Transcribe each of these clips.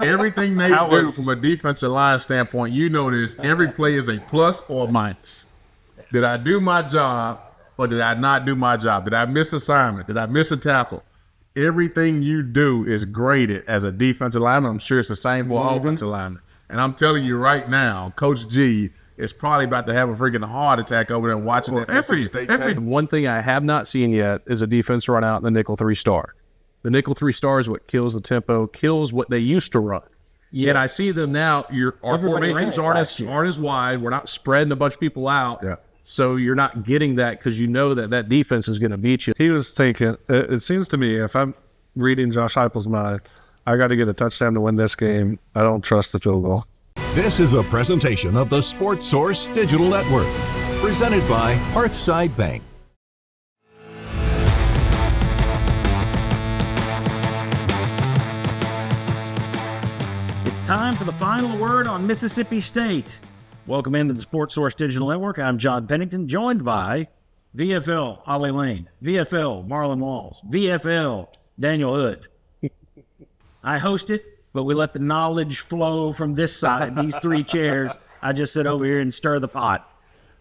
everything they do from a defensive line standpoint, you notice every play is a plus or a minus. Did I do my job or did I not do my job? Did I miss assignment? Did I miss a tackle? Everything you do is graded as a defensive lineman. I'm sure it's the same for offensive lineman. And I'm telling you right now, Coach G is probably about to have a freaking heart attack over there watching that Mississippi State team. One thing I have not seen yet is a defense run out in the nickel 3-star. The nickel 3-star is what kills the tempo, kills what they used to run. Yeah. And I see them now. Our formations aren't as wide. We're not spreading a bunch of people out. Yeah. So you're not getting that because you know that defense is going to beat you. He was thinking, it seems to me, if I'm reading Josh Heupel's mind, I got to get a touchdown to win this game. I don't trust the field goal. This is a presentation of the Sports Source Digital Network, presented by Hearthside Bank. It's time for the final word on Mississippi State. Welcome into the Sports Source Digital Network. I'm John Pennington, joined by VFL Ollie Lane, VFL Marlon Walls, VFL Daniel Hood. I host it, but we let the knowledge flow from this side, these three chairs. I just sit over here and stir the pot.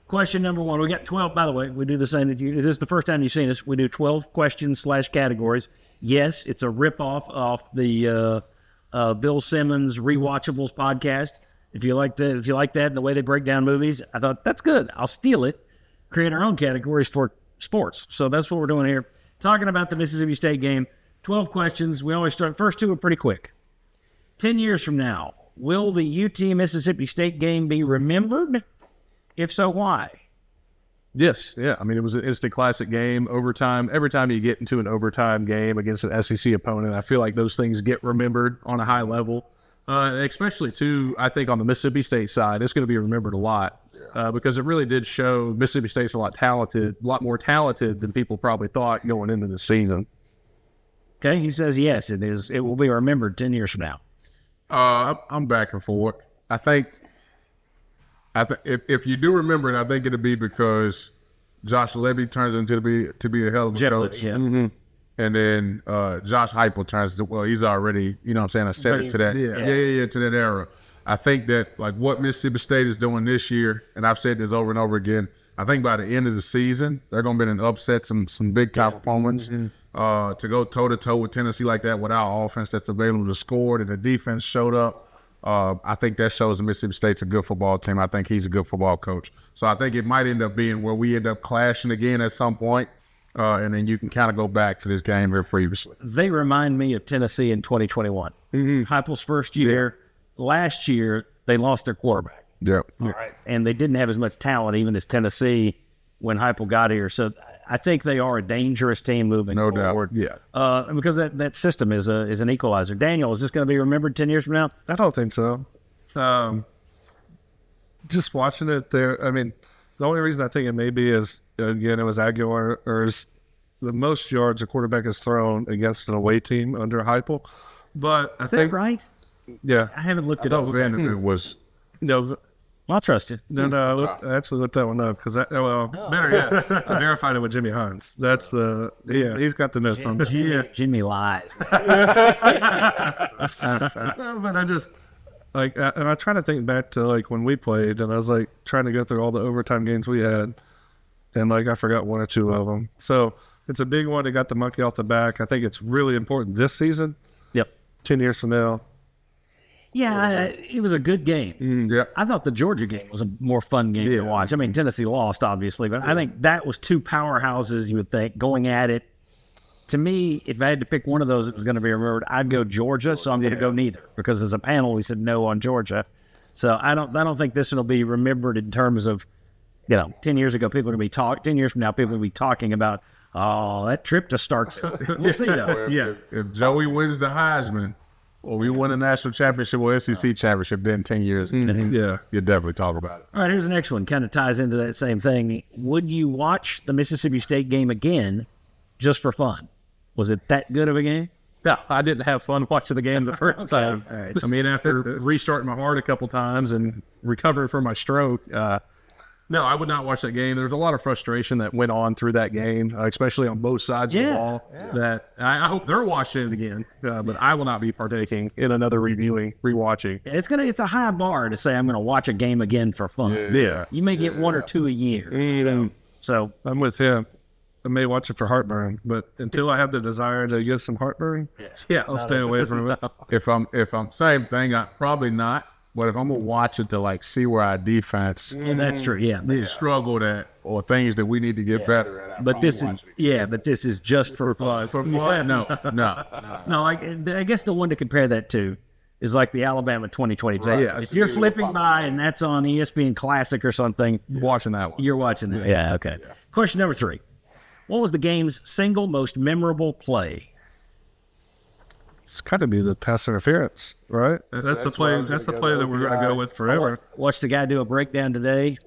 Question number one. We got 12, by the way. We do the same. If this is the first time you've seen us, we do 12 questions/categories. Yes, it's a ripoff off the Bill Simmons Rewatchables podcast. If you like that and the way they break down movies, I thought that's good. I'll steal it, create our own categories for sports. So that's what we're doing here. Talking about the Mississippi State game. 12 questions. We always start. First two are pretty quick. 10 years from now, will the UT Mississippi State game be remembered? If so, why? Yes, yeah. I mean, it was an instant classic game, overtime. Every time you get into an overtime game against an SEC opponent, I feel like those things get remembered on a high level. Especially, too, I think on the Mississippi State side, it's going to be remembered a lot because it really did show Mississippi State's a lot more talented than people probably thought going into the season. Okay, he says yes, it is. It will be remembered 10 years from now. I'm back and forth. I think if you do remember it, I think it'll be because Josh Levy turns into to be a hell of a coach. Yeah. Mm-hmm. And then Josh Heupel turns to, well, he's already, a seven to that. To that era. I think that like what Mississippi State is doing this year, and I've said this over and over again, I think by the end of the season, they're going to be in an upset, some big time opponents. To go toe-to-toe with Tennessee like that without offense that's available to score, and the defense showed up. I think that shows that Mississippi State's a good football team. I think he's a good football coach. So I think it might end up being where we end up clashing again at some point, and then you can kind of go back to this game here previously. They remind me of Tennessee in 2021. Heupel's first year. Last year, they lost their quarterback. Yep. All right. And they didn't have as much talent even as Tennessee when Heupel got here. So I think they are a dangerous team moving forward. No doubt. Yeah. Because that system is an equalizer. Daniel, is this going to be remembered 10 years from now? I don't think so. Just watching it there, I mean, the only reason I think it may be is, again, it was Aguilar, or is the most yards a quarterback has thrown against an away team under Heupel. But I think, that right? Yeah. I haven't looked it up. Vanderbilt was. No, I'll trust you. No, I actually looked that one up because better yet, I verified it with Jimmy Hines. That's he's got the notes on that. Jimmy lies. No, but I just and I try to think back to like when we played, and I was like trying to go through all the overtime games we had, and like I forgot one or two of them. So it's a big one. It got the monkey off the back. I think it's really important this season. Yep. 10 years from now. Yeah, it was a good game. Yeah. I thought the Georgia game was a more fun game to watch. I mean, Tennessee lost, obviously, but I think that was two powerhouses, you would think, going at it. To me, if I had to pick one of those that was going to be remembered, I'd go Georgia, so I'm going to go neither. Because as a panel, we said no on Georgia. So I don't think this will be remembered in terms of, 10 years ago, people are going to be 10 years from now, people are going to be talking about, that trip to Starkville. We'll see, though. If Joey wins the Heisman, or we win a national championship or SEC championship, then 10 years, you'll definitely talk about it. All right, here's the next one. Kind of ties into that same thing. Would you watch the Mississippi State game again just for fun? Was it that good of a game? No, I didn't have fun watching the game the first time. I mean, after restarting my heart a couple times and recovering from my stroke, No, I would not watch that game. There was a lot of frustration that went on through that game, especially on both sides of the ball. That I hope they're watching it again, but I will not be partaking in another rewatching. It's a high bar to say I'm going to watch a game again for fun. Yeah. You may get one or two a year. So I'm with him. I may watch it for heartburn, but until I have the desire to get some heartburn, I'll stay away from it. If I'm same thing, I probably not. But if I'm gonna watch it to like see where our defense that's true. Yeah. struggled at or things that we need to get better at. But this is just for fun. For fun? No. I guess the one to compare that to is like the Alabama 2020. Right. Yeah. If you're flipping by and that's on ESPN Classic or something, Watching that one. you're watching that. Yeah. Okay. Question number 3. What was the game's single most memorable play? It's got to be the pass interference, right? That's the play. That's the play that we're going to go with forever. Watched the guy do a breakdown today,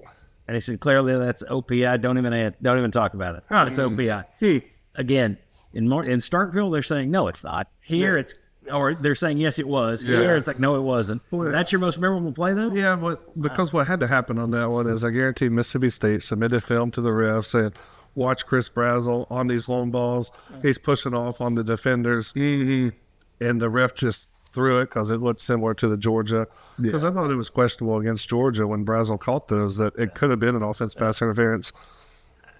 and he said clearly that's OPI. Don't even talk about it. It's OPI. See, again, in Starkville they're saying no, it's not. Here or they're saying yes, it was. Here it's like no, it wasn't. That's your most memorable play though. Yeah, but because what had to happen on that one is I guarantee Mississippi State submitted film to the ref saying, watch Chris Brazzell on these long balls. He's pushing off on the defenders. And the ref just threw it because it looked similar to the Georgia. Because I thought it was questionable against Georgia when Brazzell caught those, that it could have been an offense pass interference.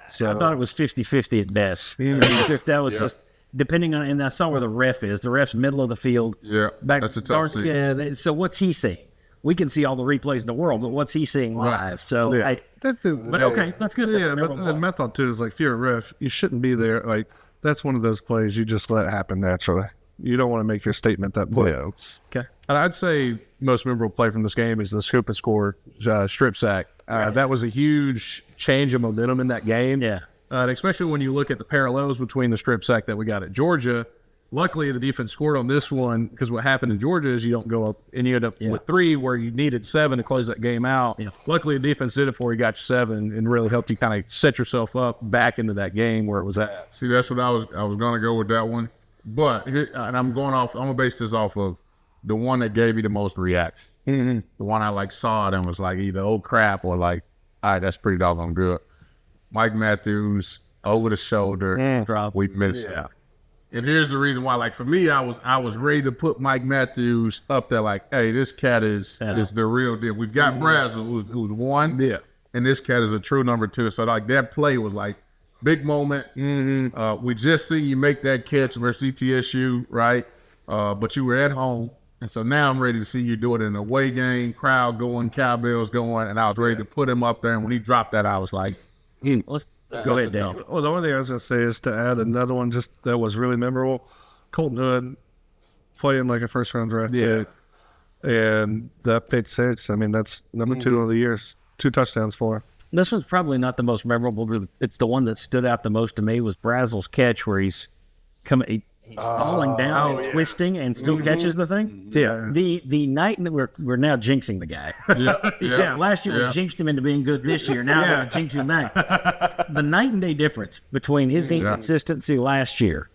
So I thought it was 50-50 at best. If that was just depending on, and I saw where the ref is. The ref's middle of the field. Yeah, that's a tough scene. Yeah, so what's he seeing? We can see all the replays in the world, but what's he seeing live? So, but okay, that's good. Yeah, but my thought too is like if you're a ref, you shouldn't be there. Like that's one of those plays you just let happen naturally. You don't want to make your statement that play. Okay. And I'd say most memorable play from this game is the Heupel score strip sack. That was a huge change of momentum in that game. Yeah. And especially when you look at the parallels between the strip sack that we got at Georgia. Luckily, the defense scored on this one because what happened in Georgia is you don't go up and you end up with 3 where you needed 7 to close that game out. Yeah. Luckily, the defense did it for you, got you 7, and really helped you kind of set yourself up back into that game where it was at. See, that's what I was going to go with that one. But, and I'm going to base this off of the one that gave me the most reaction. The one I saw it and was like either, oh crap, or like, all right, that's pretty doggone good. Mike Matthews, over the shoulder, drop. We missed it. And here's the reason why. For me, I was ready to put Mike Matthews up there. Like, hey, this cat is the real deal. We've got Brazzell, who's 1, and this cat is a true number 2. So that play was big moment. We just seen you make that catch versus CTSU, right? But you were at home, and so now I'm ready to see you do it in an away game, crowd going, cowbells going, and I was ready to put him up there. And when he dropped that, I was like, let's go ahead, Dave. Well, the only thing I was going to say is to add another one just that was really memorable. Colton Hood playing like a first-round draft pick, and that pick 6. I mean, that's number 2 of the year. 2 touchdowns for him. This one's probably not the most memorable, but it's the one that stood out the most to me was Brazzell's catch where he's falling down and twisting and still catches the thing. Yeah. The night we're now jinxing the guy. Last year we jinxed him into being good this year. Now we're going to jinx him back. The night and day difference between his inconsistency last year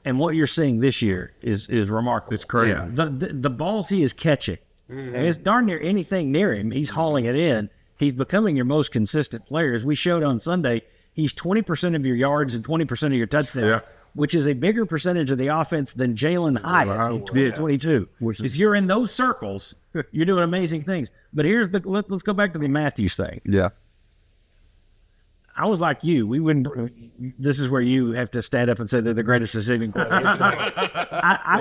and what you're seeing this year is remarkable. It's crazy. The balls he is catching, and it's darn near anything near him, he's hauling it in. He's becoming your most consistent player. As we showed on Sunday, he's 20% of your yards and 20% of your touchdowns, which is a bigger percentage of the offense than Jalen Hyatt in 2022. If you're in those circles, you're doing amazing things. But let's go back to the Matthews thing. Yeah. I was like you. This is where you have to stand up and say they're the greatest receiving player. I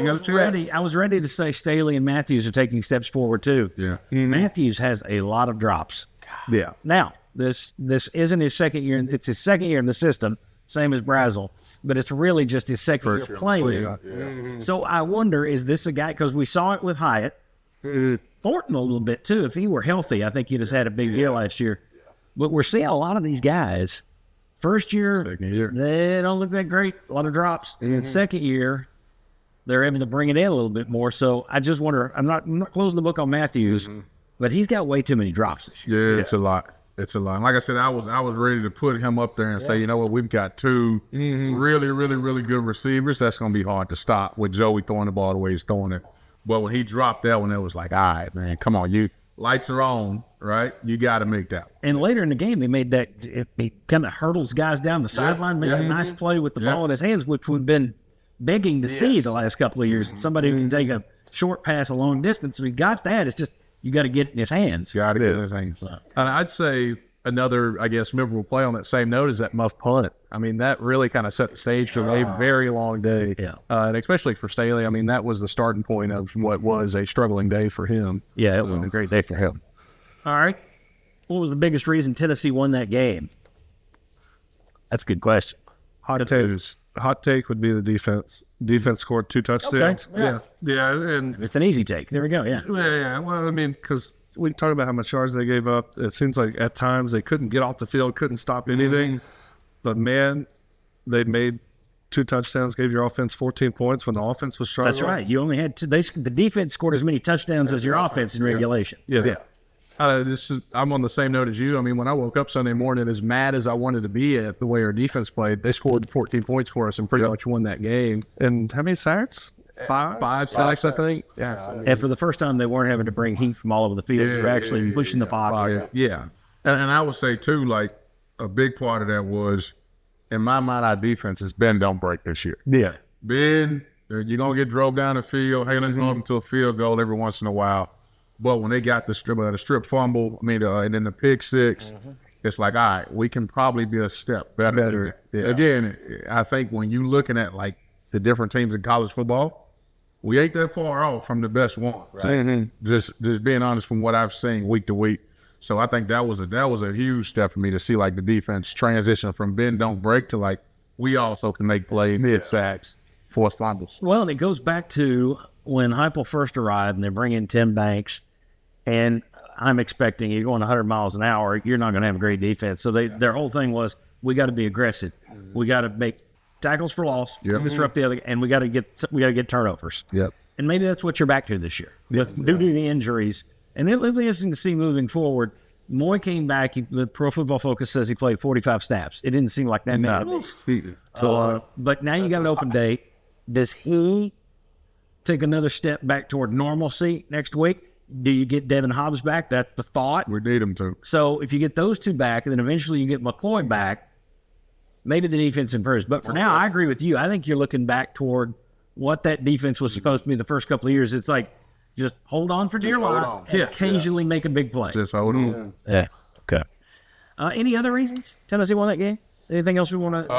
was ready to say Staley and Matthews are taking steps forward too. Yeah. Matthews has a lot of drops. Yeah. Now, this isn't his second year. It's his second year in the system, same as Brazzell, but it's really just his second year playing. So I wonder, is this a guy, because we saw it with Hyatt, Thornton a little bit too. If he were healthy, I think he'd have had a big year last year. But we're seeing a lot of these guys, first year, they don't look that great, a lot of drops. And then second year, they're able to bring it in a little bit more. So I just wonder, I'm not closing the book on Matthews, but he's got way too many drops this year. Yeah, it's a lot. It's a lot. And like I said, I was ready to put him up there and say, you know what, we've got 2 really, really, really good receivers. That's going to be hard to stop with Joey throwing the ball the way he's throwing it. But when he dropped that one, it was like, all right, man, come on, lights are on, right? You got to make that one. And later in the game, he made that. He kind of hurdles guys down the sideline, makes a nice play with the ball in his hands, which we've been begging to see the last couple of years. Somebody who can take a short pass a long distance. So he got that. It's just you got to get it in his hands. Got to get it in his hands. And I'd say another, I guess, memorable play on that same note is that muff punt. I mean, that really kind of set the stage for a very long day. Yeah. And especially for Staley, I mean, that was the starting point of what was a struggling day for him. Yeah, it was a great day for him. All right. What was the biggest reason Tennessee won that game? That's a good question. Hot take would be the defense. Defense scored 2 touchdowns. Okay. Yeah, and It's an easy take. There we go. Yeah. yeah. Well, I mean, because we talk about how much yards they gave up. It seems like at times they couldn't get off the field, couldn't stop anything. But man, they made 2 touchdowns, gave your offense 14 points when the offense was struggling. That's right. You only had the defense scored as many touchdowns as your offense in regulation. Yeah. I'm on the same note as you. I mean, when I woke up Sunday morning, as mad as I wanted to be at the way our defense played, they scored 14 points for us and pretty much won that game. And how many sacks? 5 sacks, I think. Yeah. And for the first time, they weren't having to bring heat from all over the field. They were actually pushing the pocket. Yeah. And I would say, too, like, a big part of that was, in my mind, our defense is bend, don't break this year. Yeah. Bend, you're going to get drove down the field. Hey, let's go up to a field goal every once in a while. But when they got the strip fumble, and then the pick six, it's like, all right, we can probably be a step better. Yeah. Again, I think when you're looking at, like, the different teams in college football, we ain't that far off from the best one. Right? Just being honest from what I've seen week to week. So I think that was a huge step for me to see, like, the defense transition from bend, don't break to, like, we also can make plays, hit sacks, force fumbles. Well, and it goes back to when Heupel first arrived and they bring in Tim Banks, and I'm expecting you're going 100 miles an hour, you're not going to have a great defense. So their whole thing was, we got to be aggressive. We got to make tackles for loss, disrupt the other, and we got to get turnovers. Yep. And maybe that's what you're back to this year. Due to the injuries. And it'll be interesting to see moving forward. Moy came back. The Pro Football Focus says he played 45 snaps. It didn't seem like that many. But now you got an open day. Does he take another step back toward normalcy next week? Do you get Devin Hobbs back? That's the thought. We need him to. So if you get those two back, and then eventually you get McCoy back, maybe the defense improves. But for now, I agree with you. I think you're looking back toward what that defense was supposed to be the first couple of years. It's like, just hold on for dear life and occasionally make a big play. Just hold on. Yeah. Okay. Any other reasons Tennessee won that game? Anything else we want to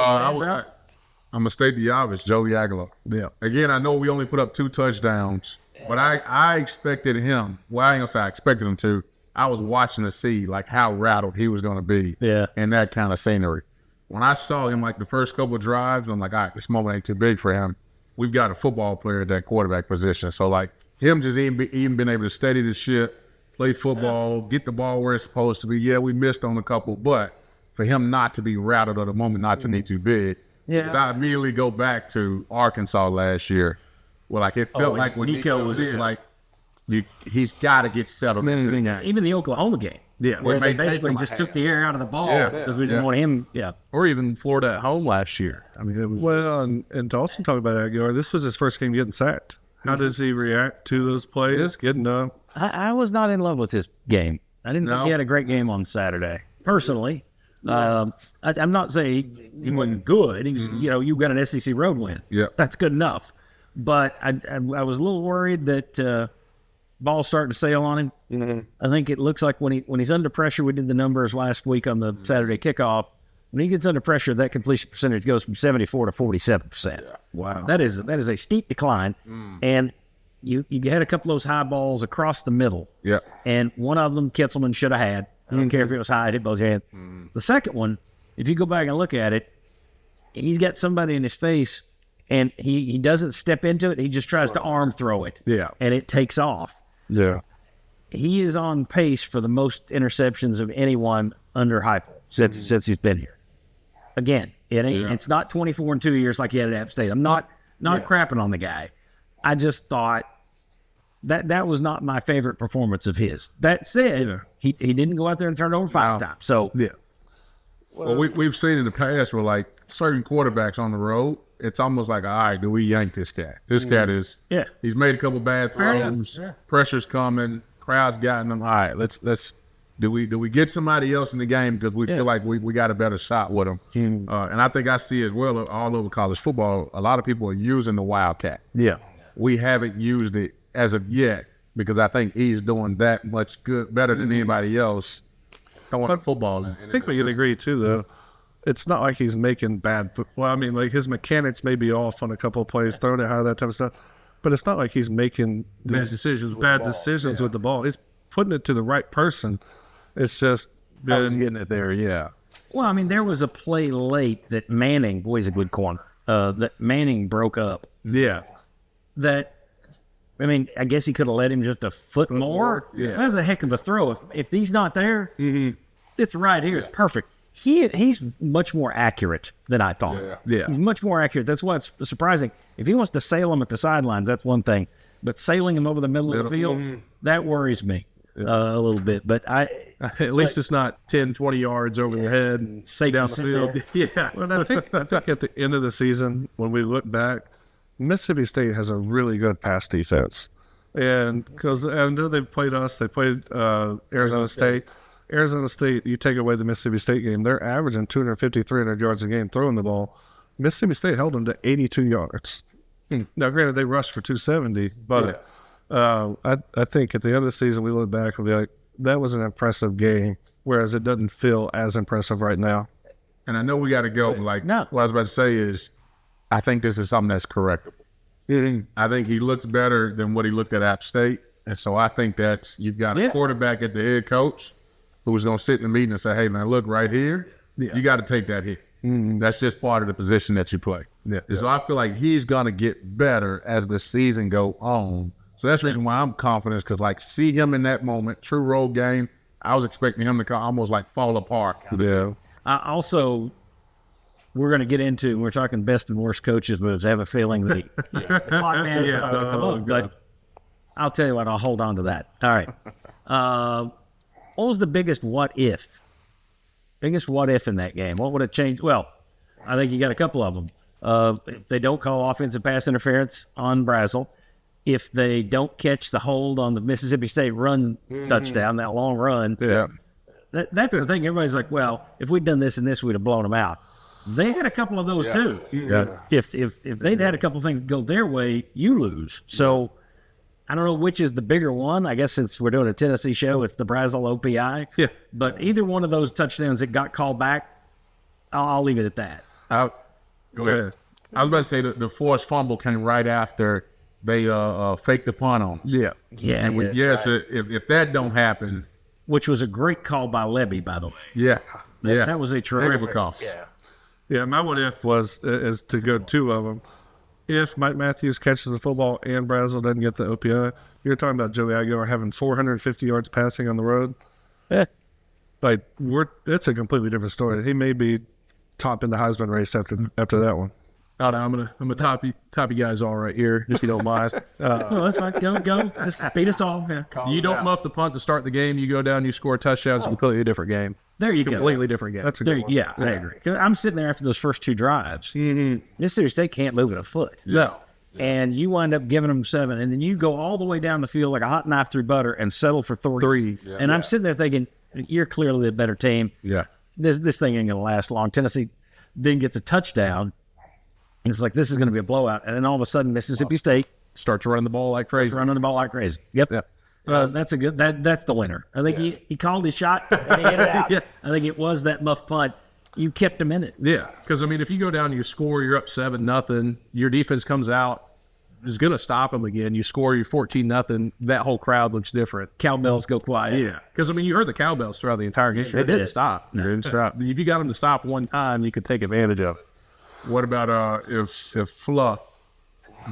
I'm going to state the obvious, Joey Aguilar. Yeah. Again, I know we only put up 2 touchdowns, but I expected him. Well, I ain't going to say I expected him to. I was watching to see, like, how rattled he was going to be in that kind of scenery. When I saw him, like, the first couple of drives, I'm like, all right, this moment ain't too big for him. We've got a football player at that quarterback position. So, like, him just even being able to steady the ship, play football, get the ball where it's supposed to be. Yeah, we missed on a couple, but for him not to be rattled at the moment, not to be too big. Yeah. Because I immediately go back to Arkansas last year, where, like, it felt like when Nico was in, like, he's got to get settled. Even the Oklahoma game. Yeah. Where they basically just took the air out of the ball because we didn't want him. Yeah. Or even Florida at home last year. I mean, it was. Well, and to also talk about Aguilar, this was his first game getting sacked. How does he react to those plays? Getting up. I was not in love with his game. I didn't think he had a great game on Saturday, personally. I'm not saying he wasn't good. He's, you got an SEC road win. Yeah. That's good enough. But I was a little worried that ball's starting to sail on him. Mm-hmm. I think it looks like when he's under pressure, we did the numbers last week on the Saturday kickoff. When he gets under pressure, that completion percentage goes from 74 to 47%. Yeah. Wow. That is a steep decline. And you had a couple of those high balls across the middle. Yeah. And one of them Kitzelman should have had. I don't care if it was high, it hit both hands. The second one, if you go back and look at it, he's got somebody in his face, and he doesn't step into it. He just tries to arm throw it. Yeah. And it takes off. Yeah. He is on pace for the most interceptions of anyone under Heupel since he's been here. Again, it's not 24 in 2 years like he had at App State. I'm not crapping on the guy. I just thought that was not my favorite performance of his. That said, he didn't go out there and turn it over 5 times. So Well, we've seen in the past where, like, certain quarterbacks on the road, it's almost like, all right, do we yank this cat? This cat is, he's made a couple bad throws, pressure's coming, crowd's gotten them. All right, let's do we get somebody else in the game because we feel like we got a better shot with them. And I think I see as well all over college football, a lot of people are using the Wildcat. Yeah. We haven't used it as of yet because I think he's doing that much better than anybody else. Throwing football. I think we can agree too, though. It's not like he's making bad. Well, I mean, like his mechanics may be off on a couple of plays, throwing it high, that type of stuff. But it's not like he's making Bad decisions with the ball. He's putting it to the right person. It's just getting it there. Yeah. Well, I mean, there was a play late that Manning, boy, he's a good corner, that Manning broke up. Yeah. That, I mean, I guess he could have let him just a foot more. Yeah. That was a heck of a throw. If he's not there, it's right here. It's perfect. He's much more accurate than I thought. Yeah. He's much more accurate. That's why it's surprising. If he wants to sail him at the sidelines, that's one thing. But sailing him over the middle of the field, that worries me a little bit. But at least it's not 10, 20 yards over the head and safe down the field. Yeah. Well, I think at the end of the season, when we look back, Mississippi State has a really good pass defense. And because I know they've played us, they played Arizona State. Arizona State, you take away the Mississippi State game, they're averaging 250, 300 yards a game throwing the ball. Mississippi State held them to 82 yards. Now, granted, they rushed for 270, but I think at the end of the season, we look back and be like, that was an impressive game, whereas it doesn't feel as impressive right now. And I know we got to go. Like, No. what I was about to say is, I think this is something that's correctable. I think he looks better than what he looked at App State. And so I think that's, you've got a quarterback at the head coach who's going to sit in the meeting and say, hey, man, look right here. You got to take that hit. That's just part of the position that you play. So I feel like he's going to get better as the season go on. So that's the reason why I'm confident, because, like, see him in that moment, true road game, I was expecting him to almost, like, fall apart. Yeah. Also, we're going to get into, we're talking best and worst coaches moves. I have a feeling that the clock man is going to come up. But I'll tell you what, I'll hold on to that. All right. What was the biggest what if? Biggest what if in that game? What would have changed? Well, I think you got a couple of them. If they don't call offensive pass interference on Brazel, if they don't catch the hold on the Mississippi State run touchdown, that long run, that's the thing. Everybody's like, well, if we'd done this and this, we'd have blown them out. They had a couple of those too. If they'd had a couple of things go their way, you lose. So I don't know which is the bigger one. I guess since we're doing a Tennessee show, it's the Brazel OPI. Yeah. But either one of those touchdowns that got called back, I'll leave it at that. Go ahead. I was about to say the forced fumble came right after they faked the punt on us. Yeah. Yeah. And so if that don't happen. Which was a great call by Levy, by the way. That was a terrific call. Yeah, my what if is to go two of them. If Mike Matthews catches the football and Brazel doesn't get the OPI, you're talking about Joey Aguilar having 450 yards passing on the road. Yeah. Like, it's a completely different story. He may be top in the Heisman race after that one. Oh, no, I'm gonna top you guys all right here, if you don't mind. Well, that's fine. Go. Just beat us all. Yeah. You don't muff the punt to start the game. You go down, you score a touchdown. It's a completely different game. There you go. Completely different game. That's a good one. Yeah, I agree. 'Cause I'm sitting there after those first two drives. Mississippi State can't move it a foot. No. And you wind up giving them 7, and then you go all the way down the field like a hot knife through butter and settle for 3. And I'm sitting there thinking, you're clearly the better team. Yeah. This thing ain't going to last long. Tennessee then gets a touchdown. And it's like, this is going to be a blowout. And then all of a sudden, Mississippi State Starts running the ball like crazy. running the ball like crazy. Yep. That's a good. That's the winner. I think he called his shot and he hit it out. I think it was that muff punt. You kept him in it. Yeah, because I mean, if you go down and you score, you're up 7-0. Your defense comes out, is going to stop them again. You score, you're 14-0. That whole crowd looks different. Cowbells go quiet. Yeah, because I mean, you heard the cowbells throughout the entire game. They didn't stop. They didn't stop. If you got them to stop one time, you could take advantage of it. What about if Fluff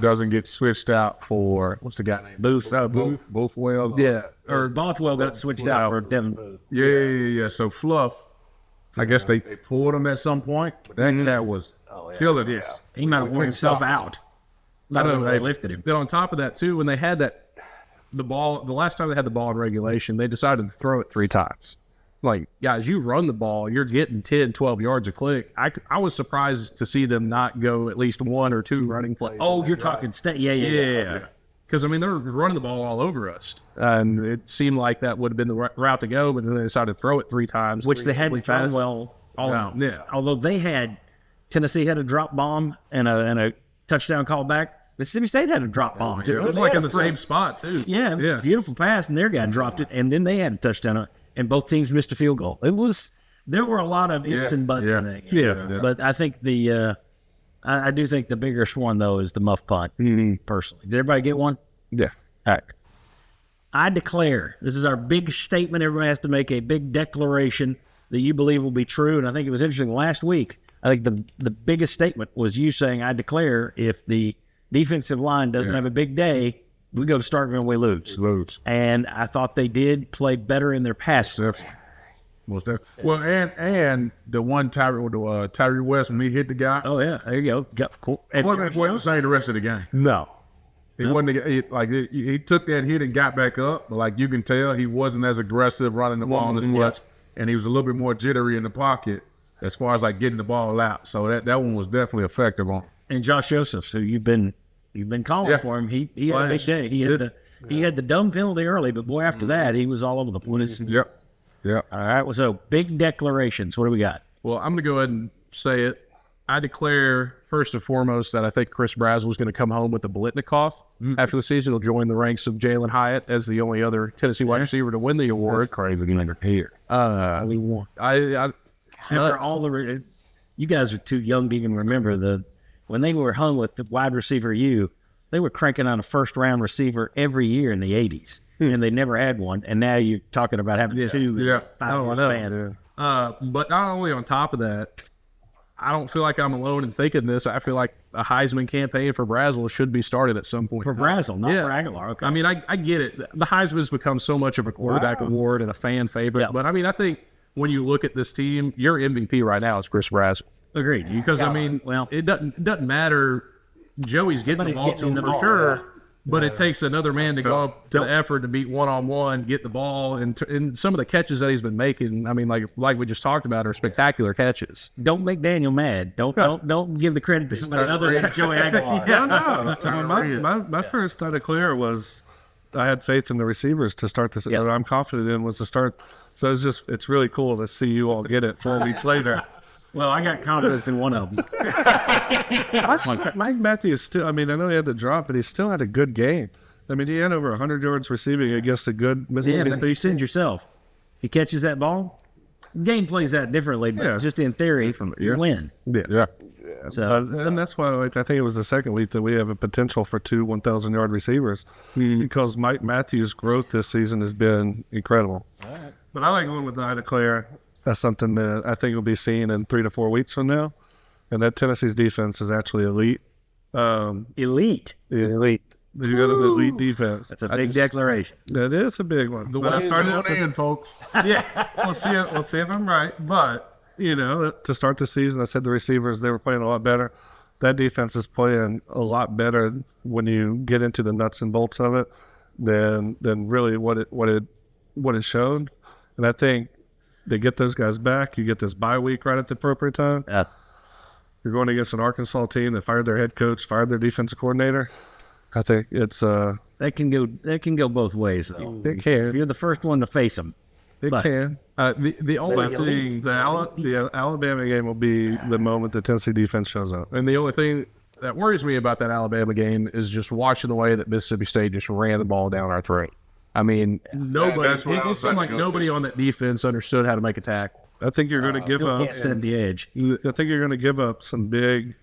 doesn't get switched out for what's the guy named Booth. Bothwell? Yeah, Or Bothwell got switched out for Devin Booth. Yeah. So Fluff, I guess they pulled him at some point. But that was killing us. He might have worn himself out. I don't know. They lifted him. Then on top of that too, when they had the last time they had the ball in regulation, they decided to throw it 3 times. Like, guys, you run the ball, you're getting 10, 12 yards a click. I was surprised to see them not go at least 1 or 2 running plays. Oh, you're talking state. Yeah. Because, I mean, they were running the ball all over us. And it seemed like that would have been the route to go, but then they decided to throw it 3 times. Which they hadn't thrown well all out. Yeah. Although Tennessee had a drop bomb and a touchdown call back. Mississippi State had a drop bomb. It was like in the same spot, too. Yeah, beautiful pass, and their guy dropped it, and then they had a touchdown, and both teams missed a field goal. There were a lot of ifs and buts in that game. Yeah. But I think I do think the biggest one, though, is the muff punt, personally. Did everybody get one? Yeah. All right. I declare, this is our big statement. Everyone has to make a big declaration that you believe will be true, and I think it was interesting last week. I think the biggest statement was you saying, I declare, if the defensive line doesn't have a big day, we go to Starkville and we lose. And I thought they did play better in their pass. Well, and the one Tyree West when he hit the guy. Oh yeah, there you go. Cool. He wasn't saying the rest of the game. No. He took that hit and got back up, but like you can tell, he wasn't as aggressive running the ball as much, and he was a little bit more jittery in the pocket as far as like getting the ball out. So that one was definitely effective on. And Josh Josephs, who you've been calling for him, he had a big day. He had the dumb penalty early, but boy, after that, he was all over the place. Yep. All right. Well, so big declarations. What do we got? Well, I'm going to go ahead and say it. I declare, first and foremost, that I think Chris Brazel is going to come home with the Biletnikoff after the season. He'll join the ranks of Jalen Hyatt as the only other Tennessee wide receiver to win the award. That's crazy. Here. After all the, you guys are too young to even remember when they were hung with the wide receiver they were cranking on a first-round receiver every year in the 80s, and they never had one. And now you're talking about having 2 5 years span. But not only on top of that, I don't feel like I'm alone in thinking this. I feel like a Heisman campaign for Brazel should be started at some point. For Brazel, not for Aguilar. Okay. I mean, I get it. The Heisman's become so much of a quarterback award and a fan favorite. Yeah. But, I mean, I think when you look at this team, your MVP right now is Chris Brazel. Agreed. Because, I mean, it doesn't matter. Joey's getting the ball to him for sure, but it takes another man to go up to the effort to beat one-on-one, get the ball, and some of the catches that he's been making, I mean, like we just talked about, are spectacular catches. Don't make Daniel mad. Don't give the credit to somebody other than Joey Aguilar. My first I declare was I had faith in the receivers to start this. That I'm confident in was to start. So it's really cool to see you all get it 4 weeks later. Well, I got confidence in one of them. Mike Matthews still, I mean, I know he had the drop, but he still had a good game. I mean, he had over 100 yards receiving against a good Mississippi State. You said yourself, if he catches that ball, the game plays out differently, but just in theory, you win. Yeah. So, and that's why I think it was the second week that we have a potential for 2 1,000-yard receivers because Mike Matthews' growth this season has been incredible. All right. But I like going with the I declare. That's something that I think will be seen in 3 to 4 weeks from now. And that Tennessee's defense is actually elite. Elite? Elite. You got an elite defense. That's a big declaration. That is a big one. The way I started in, folks. Yeah, we'll see if I'm right. But, to start the season, I said the receivers, they were playing a lot better. That defense is playing a lot better when you get into the nuts and bolts of it than really what it showed. And I think they get those guys back. You get this bye week right at the appropriate time. Yeah. You're going against an Arkansas team that fired their head coach, fired their defensive coordinator. I think it's that can go both ways though. It can. You're the first one to face them. It can. The only thing the Alabama game will be the moment the Tennessee defense shows up. And the only thing that worries me about that Alabama game is just watching the way that Mississippi State just ran the ball down our throat. I mean, it seemed like nobody on that defense understood how to make a tackle. I think you're going to give up. Can't set the edge. I think you're going to give up some big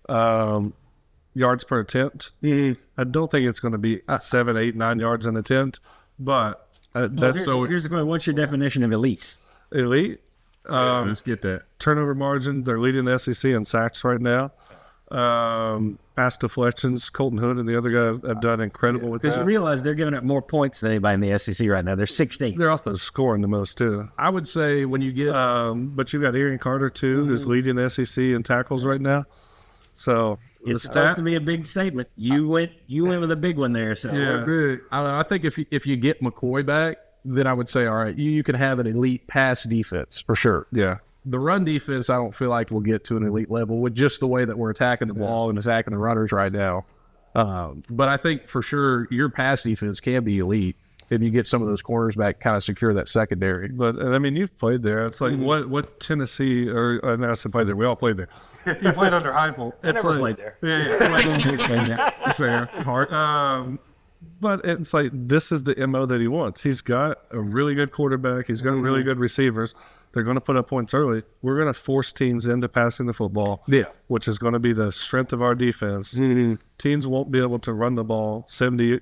yards per attempt. I don't think it's going to be 7, 8, 9 yards an attempt, but here's the question: what's your definition of elite? Elite. Let's get that turnover margin. They're leading the SEC in sacks right now. Pass deflections. Colton Hood and the other guys have done incredible with that. Because you realize they're giving up more points than anybody in the SEC right now. They're 16th. They're also scoring the most too. I would say when you get, but you got Arian Carter too, who's leading the SEC in tackles right now. So it's supposed to be a big statement. You went with a big one there. So big. I think if you get McCoy back, then I would say, all right, you can have an elite pass defense for sure. Yeah. The run defense, I don't feel like we'll get to an elite level with just the way that we're attacking the ball and attacking the runners right now. But I think for sure your pass defense can be elite if you get some of those corners back, kind of secure that secondary. But I mean, you've played there. It's like what Tennessee or I said played there. We all played there. You played under Heupel. It's never played there. Yeah. Fair. Hard. But it's like this is the MO that he wants. He's got a really good quarterback. He's got really good receivers. They're going to put up points early. We're going to force teams into passing the football, which is going to be the strength of our defense. Teams won't be able to run the ball 70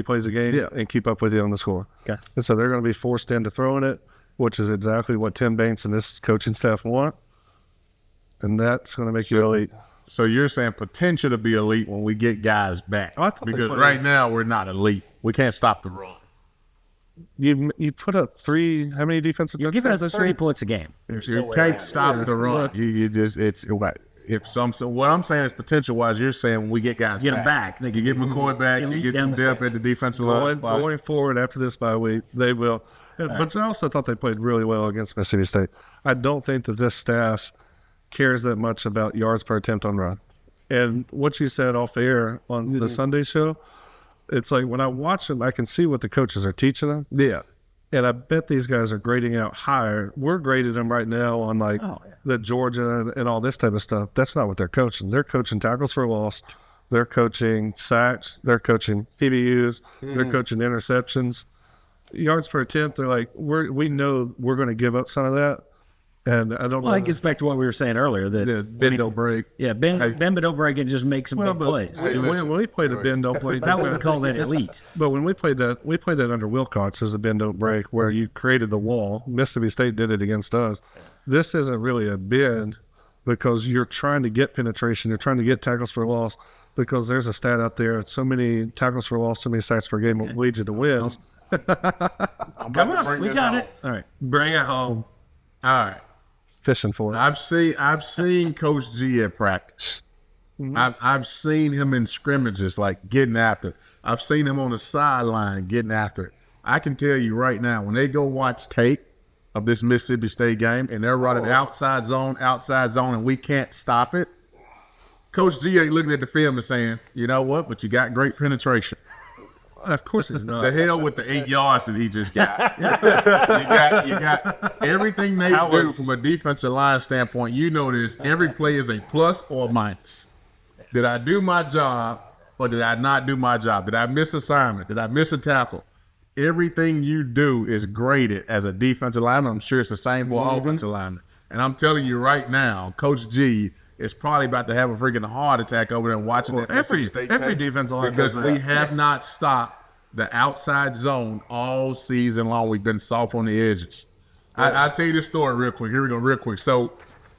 plays a game and keep up with you on the score. Okay. And so they're going to be forced into throwing it, which is exactly what Tim Banks and this coaching staff want. And that's going to make you elite. So you're saying potential to be elite when we get guys back. Because right now we're not elite. We can't stop the run. You put up how many defensive? You're giving us 30 points a game. You can't stop the run. You just what I'm saying is potential wise. You're saying when we get guys get them back. You get McCoy back. You get some depth at the defensive line. Going forward after this bye week, they will. But I also thought they played really well against Mississippi State. I don't think that this staff cares that much about yards per attempt on run. And what you said off air on the Sunday show, it's like when I watch them, I can see what the coaches are teaching them. Yeah. And I bet these guys are grading out higher. We're grading them right now on the Georgia and all this type of stuff. That's not what they're coaching. They're coaching tackles for loss. They're coaching sacks. They're coaching PBUs. They're coaching interceptions. Yards per attempt, they're like, we know we're going to give up some of that. And I don't know. Well, it gets back to what we were saying earlier. That bend, don't break. Yeah, bend but don't break and just make some big plays. When we played a bend, don't break. That would call that elite. But when we played that under Wilcox as a bend, don't break, where you created the wall. Mississippi State did it against us. This isn't really a bend because you're trying to get penetration. You're trying to get tackles for loss because there's a stat out there. So many tackles for loss, so many sacks per game will lead you to wins. Come on, we got it. All right, bring it home. All right. Fishing for it. I've seen Coach G at practice. I've seen him in scrimmages, like getting after it. I've seen him on the sideline getting after it. I can tell you right now, when they go watch tape of this Mississippi State game and they're running outside zone, and we can't stop it, Coach G ain't looking at the film and saying, you know what, but you got great penetration. Of course it's not. The hell with the 8 yards that he just got. you got everything they do from a defensive line standpoint. You know this. Every play is a plus or a minus. Did I do my job or did I not do my job? Did I miss assignment? Did I miss a tackle? Everything you do is graded as a defensive lineman. I'm sure it's the same for offensive lineman. And I'm telling you right now, Coach G is probably about to have a freaking heart attack over there watching that every defensive line because we have not stopped the outside zone all season long. We've been soft on the edges. I'll tell you this story real quick. Here we go, real quick. So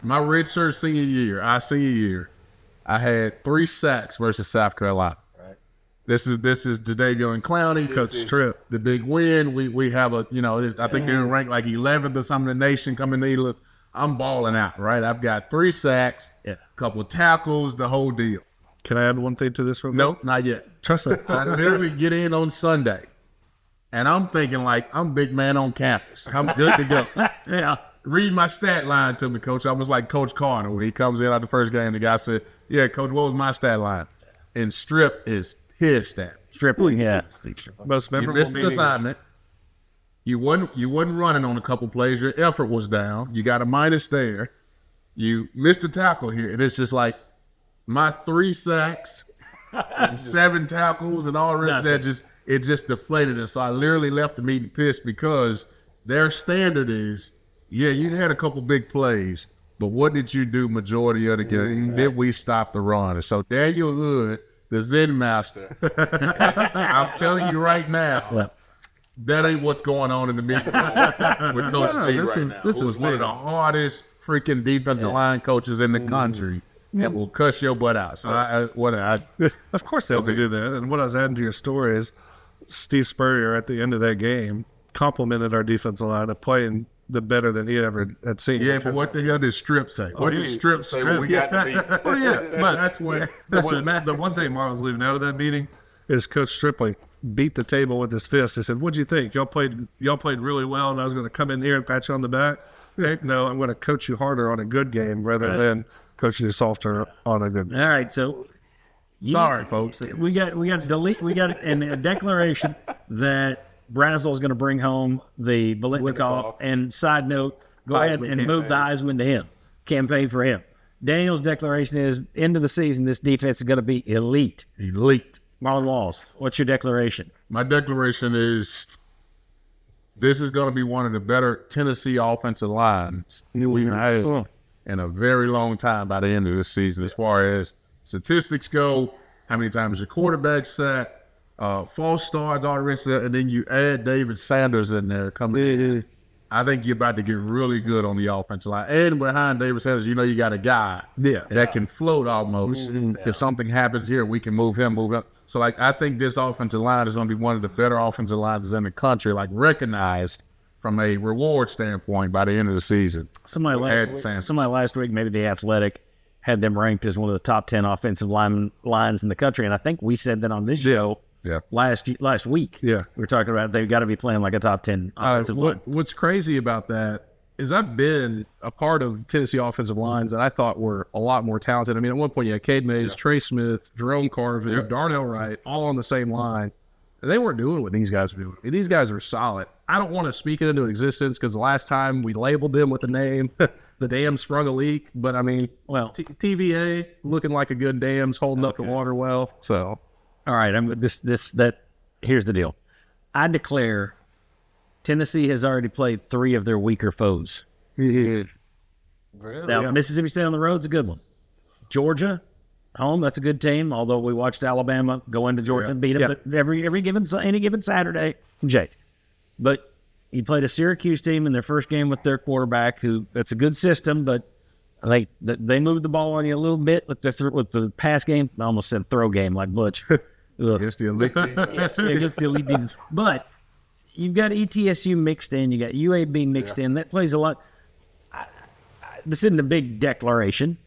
my redshirt senior year, I had 3 sacks versus South Carolina. Right. This is Jadavion and Clowney, Coach Strip. The big win. We have I think they're ranked like 11th or something in the nation coming to I'm balling out, right? I've got 3 sacks, a couple of tackles, the whole deal. Can I add one thing to this real quick? Nope, not yet. Trust me. I literally get in on Sunday, and I'm thinking like I'm big man on campus. I'm good to go. Yeah. Read my stat line to me, Coach. I was like Coach Carter when he comes in out the first game. The guy said, yeah, Coach, what was my stat line? And Strip is pissed at me. Stripling, yeah. Most You memorable missed an assignment. You wasn't running on a couple plays. Your effort was down. You got a minus there. You missed a tackle here. And it's just like my 3 sacks and 7 tackles and all the rest of that it just deflated. And so I literally left the meeting pissed because their standard is, yeah, you had a couple big plays, but what did you do majority of the game? Did we stop the run? And so Daniel Hood, the Zen master, I'm telling you right now, that ain't what's going on in the meeting with Coach G right now. This is one of the hardest freaking defensive line coaches in the country that will cuss your butt out. So of course they'll do that. And what I was adding to your story is Steve Spurrier at the end of that game complimented our defensive line of playing the better than he ever had seen. Yeah, but what the hell did Strip say? What did Strip say when we got to beat? Well, yeah, but that's where the one thing Marlon's leaving out of that meeting is Coach Stripley beat the table with his fist. He said, "What'd you think? Y'all played really well, and I was going to come in here and pat you on the back. Heck no, I'm going to coach you harder on a good game rather than coach you softer on a good." All right, so Sorry, folks. We got a declaration that Brazel's going to bring home the Biletnikoff. And side note, go ahead and move the Heisman to him. Campaign for him. Daniel's declaration is, end of the season, this defense is going to be elite. Elite. Marlon Walls, what's your declaration? My declaration is this is going to be one of the better Tennessee offensive lines we've had in a very long time by the end of this season, as far as statistics go, how many times your quarterback sacked, false starts, all the rest of that, and then you add David Sanders in there coming in. I think you're about to get really good on the offensive line. And behind David Sanders, you know you got a guy that can float almost. If something happens here, we can move him. So, I think this offensive line is going to be one of the better offensive lines in the country, recognized from a reward standpoint by the end of the season. Somebody last week, maybe The Athletic, had them ranked as one of the top 10 offensive lines in the country. And I think we said that on this show. Yeah. Last week. Yeah. We were talking about they've got to be playing like a top 10 offensive line. What's crazy about that is I've been a part of Tennessee offensive lines that I thought were a lot more talented. I mean, at one point you had Cade Mays, Trey Smith, Jerome Carvin, Darnell Wright, all on the same line. And they weren't doing what these guys were doing. These guys are solid. I don't want to speak it into existence because the last time we labeled them with the name, the dam sprung a leak. But, I mean, TVA looking like a good dam's holding up the water well. So... All right, here's the deal. I declare Tennessee has already played 3 of their weaker foes. Really? Now, Mississippi State on the road is a good one. Georgia, home, that's a good team, although we watched Alabama go into Georgia and beat them but any given Saturday, Jake. But you played a Syracuse team in their first game with their quarterback, that's a good system, but they moved the ball on you a little bit with the pass game. I almost said throw game like Butch. Against the elite against the elite defense. But you've got ETSU mixed in. You got UAB mixed in. That plays a lot. This isn't a big declaration,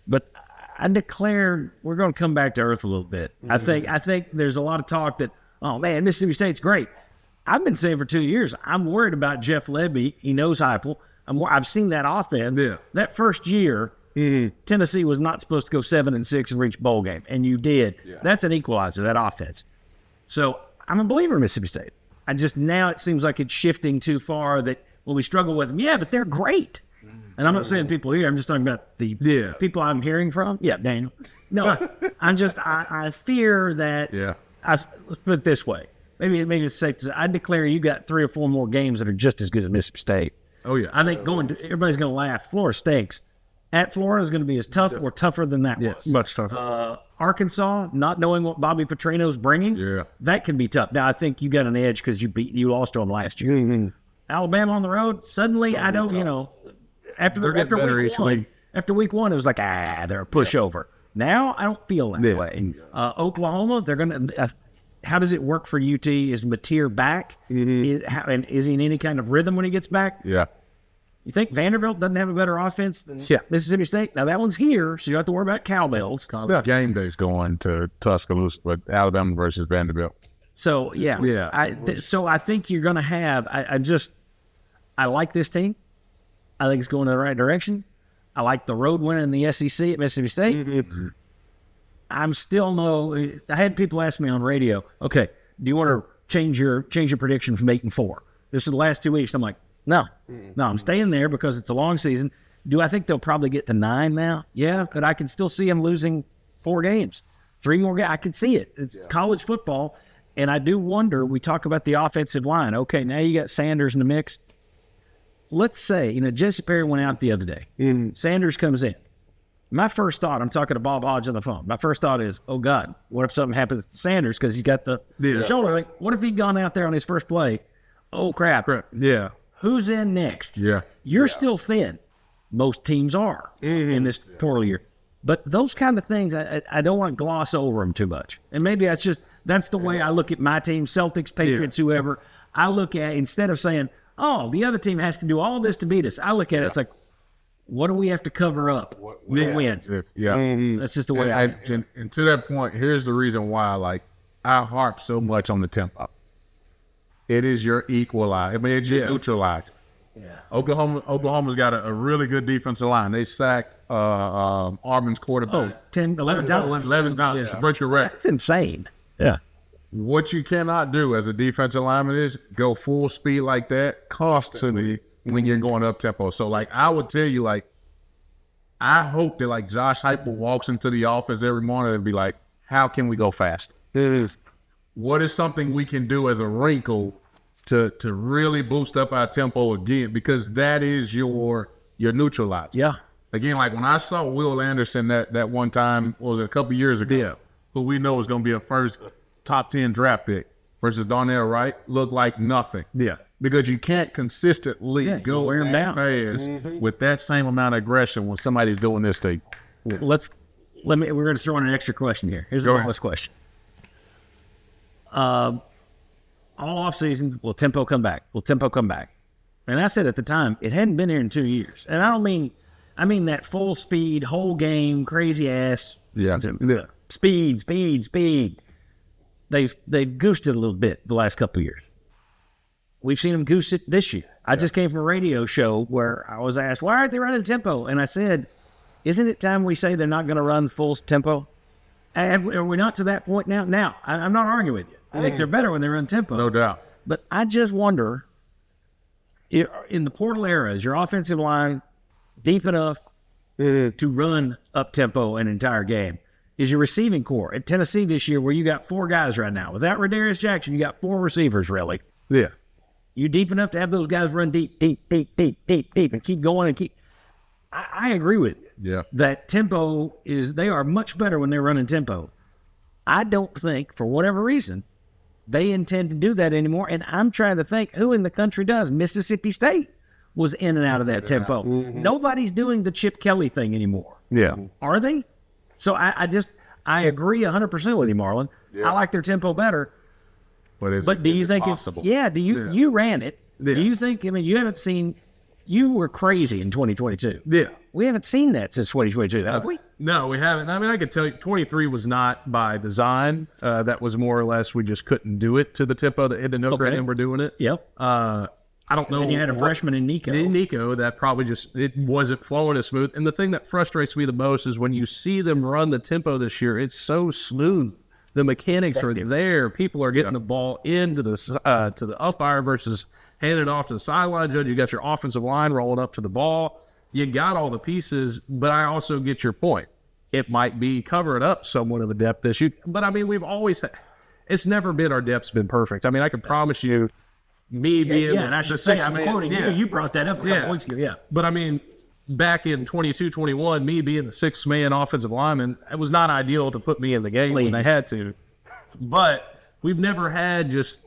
but I declare we're going to come back to earth a little bit. I think there's a lot of talk that, oh, man, Mississippi State's great. I've been saying for 2 years, I'm worried about Jeff Lebby. He knows Heupel. I've seen that offense. Yeah. That first year, Tennessee was not supposed to go 7-6 and reach bowl game, and you did. Yeah. That's an equalizer, that offense. So I'm a believer in Mississippi State. Now it seems like it's shifting too far that we struggle with them. Yeah, but they're great. And I'm not saying people here. I'm just talking about the people I'm hearing from. Yeah, Daniel. No, I fear that. Yeah. Let's put it this way. Maybe it's safe to say I declare you got 3 or 4 more games that are just as good as Mississippi State. Oh yeah. I think everybody's going to laugh. Florida stinks. At Florida is going to be as tough or tougher than that was. Much tougher. Arkansas, not knowing what Bobby Petrino's bringing, that can be tough. Now I think you got an edge because you lost to them last year. Mm-hmm. Alabama on the road. Suddenly, I don't. After week one, it was like they're a pushover. Now I don't feel that way. Oklahoma, they're going to. How does it work for UT? Is Mateer back? And is he in any kind of rhythm when he gets back? Yeah. You think Vanderbilt doesn't have a better offense than Mississippi State? Now that one's here, so you don't have to worry about cowbells. Game day's going to Tuscaloosa, but Alabama versus Vanderbilt. So so I think you're going to have. I like this team. I think it's going in the right direction. I like the road win in the SEC at Mississippi State. Mm-hmm. I'm still I had people ask me on radio, okay, do you want to change your prediction from 8-4? This is the last 2 weeks. I'm like, no, I'm staying there because it's a long season. Do I think they'll probably get to 9 now? Yeah, but I can still see them losing 4 games, 3 more games. I can see it. It's college football, and I do wonder. We talk about the offensive line. Okay, now you got Sanders in the mix. Let's say, Jesse Perry went out the other day. Sanders comes in. My first thought, I'm talking to Bob Hodge on the phone. My first thought is, oh, God, what if something happens to Sanders because he's got the shoulder? Like, what if he'd gone out there on his first play? Oh, crap. Yeah. Who's in next? Yeah. You're still thin. Most teams are in this portal year. But those kind of things, I don't want to gloss over them too much. And maybe that's the way I look at my team, Celtics, Patriots, whoever. I look at, instead of saying, oh, the other team has to do all this to beat us, I look at it, it's like, what do we have to cover up? Who wins? That's just the way and to that point, here's the reason why, I harp so much on the tempo. It is your equalizer. I mean, it's your neutralizer. Yeah. Oklahoma's got a really good defensive line. They sacked Auburn's quarterback 11 times. 11 times. Yeah. But you're right. That's insane. Yeah. What you cannot do as a defensive lineman is go full speed like that constantly when you're going up tempo. So, like, I would tell you, like, I hope that, like, Josh Heupel walks into the office every morning and be like, how can we go fast? What is something we can do as a wrinkle to really boost up our tempo again? Because that is your neutralizer. Yeah. Again, like when I saw Will Anderson that one time, what was it, a couple years ago, who we know is going to be a first top 10 draft pick versus Darnell Wright, looked like nothing. Yeah. Because you can't consistently go wear him down fast with that same amount of aggression when somebody's doing this to you. We're going to throw in an extra question here. Here's the last question. All off season, will tempo come back? Will tempo come back? And I said at the time, it hadn't been here in 2 years. And I mean that full speed, whole game, crazy ass. Yeah. Speed. They've goosed it a little bit the last couple of years. We've seen them goose it this year. I just came from a radio show where I was asked, why aren't they running tempo? And I said, isn't it time we say they're not going to run full tempo? Are we not to that point now? Now, I'm not arguing with you. I think they're better when they run tempo. No doubt. But I just wonder, in the portal era, is your offensive line deep enough to run up-tempo an entire game? Is your receiving core at Tennessee this year, where you got 4 guys right now? Without Radarius Jackson, you got 4 receivers, really. Yeah. You deep enough to have those guys run deep, and keep going and keep. I agree with you. Yeah. That tempo they are much better when they're running tempo. I don't think, for whatever reason, they intend to do that anymore. And I'm trying to think who in the country does. Mississippi State was in and out of that tempo. Nobody's doing the Chip Kelly thing anymore. Yeah. Are they? So I agree 100% with you, Marlon. Yeah. I like their tempo better. But do you think possible? You ran it. Yeah. Do you think, you haven't seen, you were crazy in 2022. Yeah. We haven't seen that since 2022, have we? No, we haven't. I mean, I could tell you 23 was not by design. That was more or less we just couldn't do it to the tempo that Notre Dame were doing it. Yep. I don't know. And you had a freshman in Nico. That probably it wasn't flowing as smooth. And the thing that frustrates me the most is when you see them run the tempo this year, it's so smooth. The mechanics are there. People are getting the ball into to the umpire versus handing it off to the sideline judge. You got your offensive line rolling up to the ball. You got all the pieces, but I also get your point. It might be covering up somewhat of a depth issue, but I mean, it's never been our depth's been perfect. I mean, I can promise you, being and I should say, I'm quoting you. You brought that up a couple weeks ago. Yeah, but I mean, back in 22-21, me being the 6th man offensive lineman, it was not ideal to put me in the game when they had to. But we've never had just,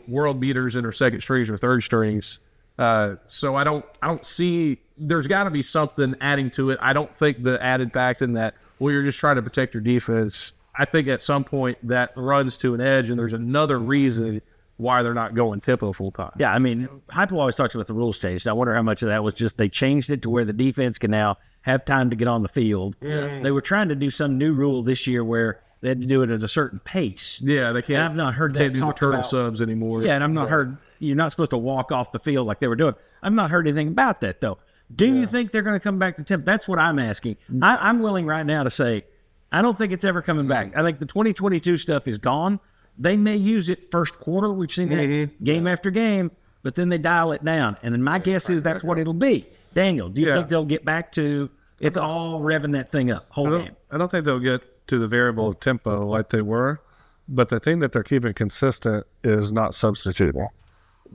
world beaters in our second strings or third strings. So I don't see, there's got to be something adding to it. I don't think the added facts in that, you're just trying to protect your defense. I think at some point that runs to an edge, and there's another reason why they're not going tempo full time. Yeah, I mean, Heupel always talks about the rules changed. I wonder how much of that was just they changed it to where the defense can now have time to get on the field. Yeah. They were trying to do some new rule this year where they had to do it at a certain pace. Yeah, they can't. I've not heard that can't do the turtle subs anymore. Yeah, and I've not heard you're not supposed to walk off the field like they were doing. I've not heard anything about that though. Do you think they're going to come back to tempo? That's what I'm asking. I'm willing right now to say I don't think it's ever coming back. I think the 2022 stuff is gone. They may use it first quarter. We've seen that game after game, but then they dial it down. And then my guess is that's what it'll be. Daniel, do you think they'll get back to it's all revving that thing up whole game? I don't think they'll get to the variable of tempo like they were, but the thing that they're keeping consistent is not substitutable.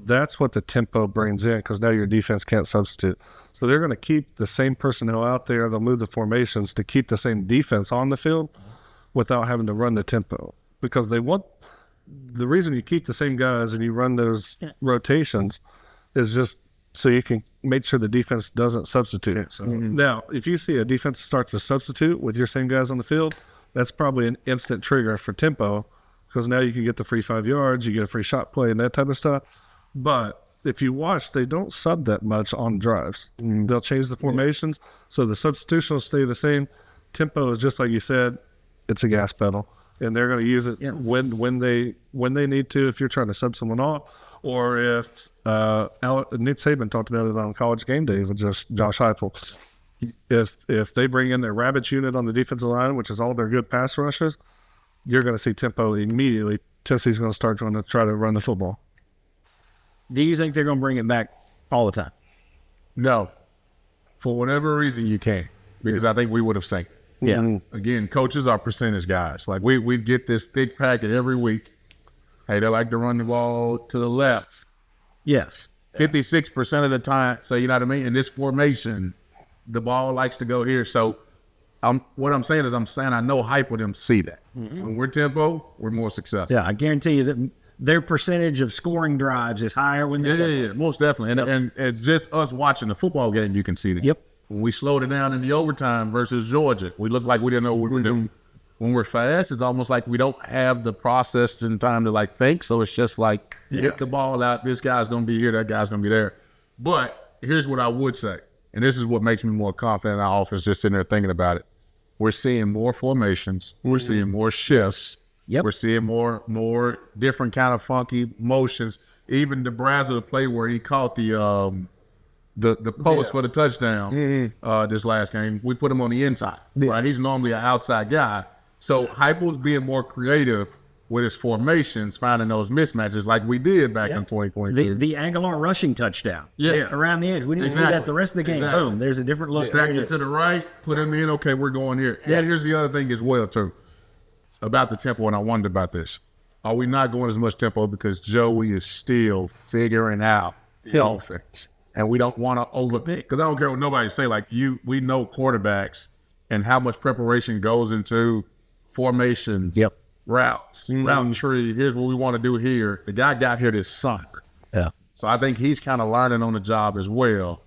That's what the tempo brings in, because now your defense can't substitute. So they're going to keep the same personnel out there. They'll move the formations to keep the same defense on the field without having to run the tempo, because they want the reason you keep the same guys and you run those rotations is just so you can make sure the defense doesn't substitute. So now, if you see a defense start to substitute with your same guys on the field, that's probably an instant trigger for tempo, because now you can get the free 5 yards, you get a free shot play and that type of stuff. But if you watch, they don't sub that much on drives. They'll change the formations, so the substitution will stay the same. Tempo is just like you said, it's a gas pedal. and they're going to use it when they need to. If you're trying to sub someone off, or if Nick Saban talked about it on College Game Day with just Josh Heupel. If they bring in their rabbits unit on the defensive line, which is all their good pass rushes, you're going to see tempo immediately. Tennessee's going to start trying to run the football. Do you think they're going to bring it back all the time? No. For whatever reason, you can't. Because I think we would have seen it. Yeah. Again, coaches are percentage guys. Like, we get this thick packet every week. Hey, they like to run the ball to the left. Yes. 56% of the time. So, you know what I mean? In this formation, the ball likes to go here. So, what I'm saying I know hype with them see that. When we're tempo, we're more successful. Yeah, I guarantee you that their percentage of scoring drives is higher when they're Yeah, most definitely. And just us watching the football game, you can see that. Yep. When we slowed it down in the overtime versus Georgia, we looked like we didn't know what we were doing. When we're fast, it's almost like we don't have the process and time to think. So it's just like, get the ball out. This guy's going to be here. That guy's going to be there. But here's what I would say. And this is what makes me more confident in our offense, just sitting there thinking about it. We're seeing more formations. We're seeing more shifts. Yep. We're seeing more different kind of funky motions. Even the Brazil play where he caught the post for the touchdown this last game, we put him on the inside. Right? He's normally an outside guy. So Heupel's being more creative with his formations, finding those mismatches like we did back in 2022. The Aguilar rushing touchdown. Yeah. Around the edge. We didn't see that the rest of the game. Exactly. Boom. There's a different look. Stack it to the right, put him in. Okay, we're going here. Yeah, here's the other thing as well, too, about the tempo, and I wondered about this. Are we not going as much tempo because Joey is still figuring out the offense? And we don't want to overpick. Because I don't care what nobody say. We know quarterbacks and how much preparation goes into formation, routes, route tree. Here's what we want to do here. The guy got here this summer. Yeah. So I think he's kind of learning on the job as well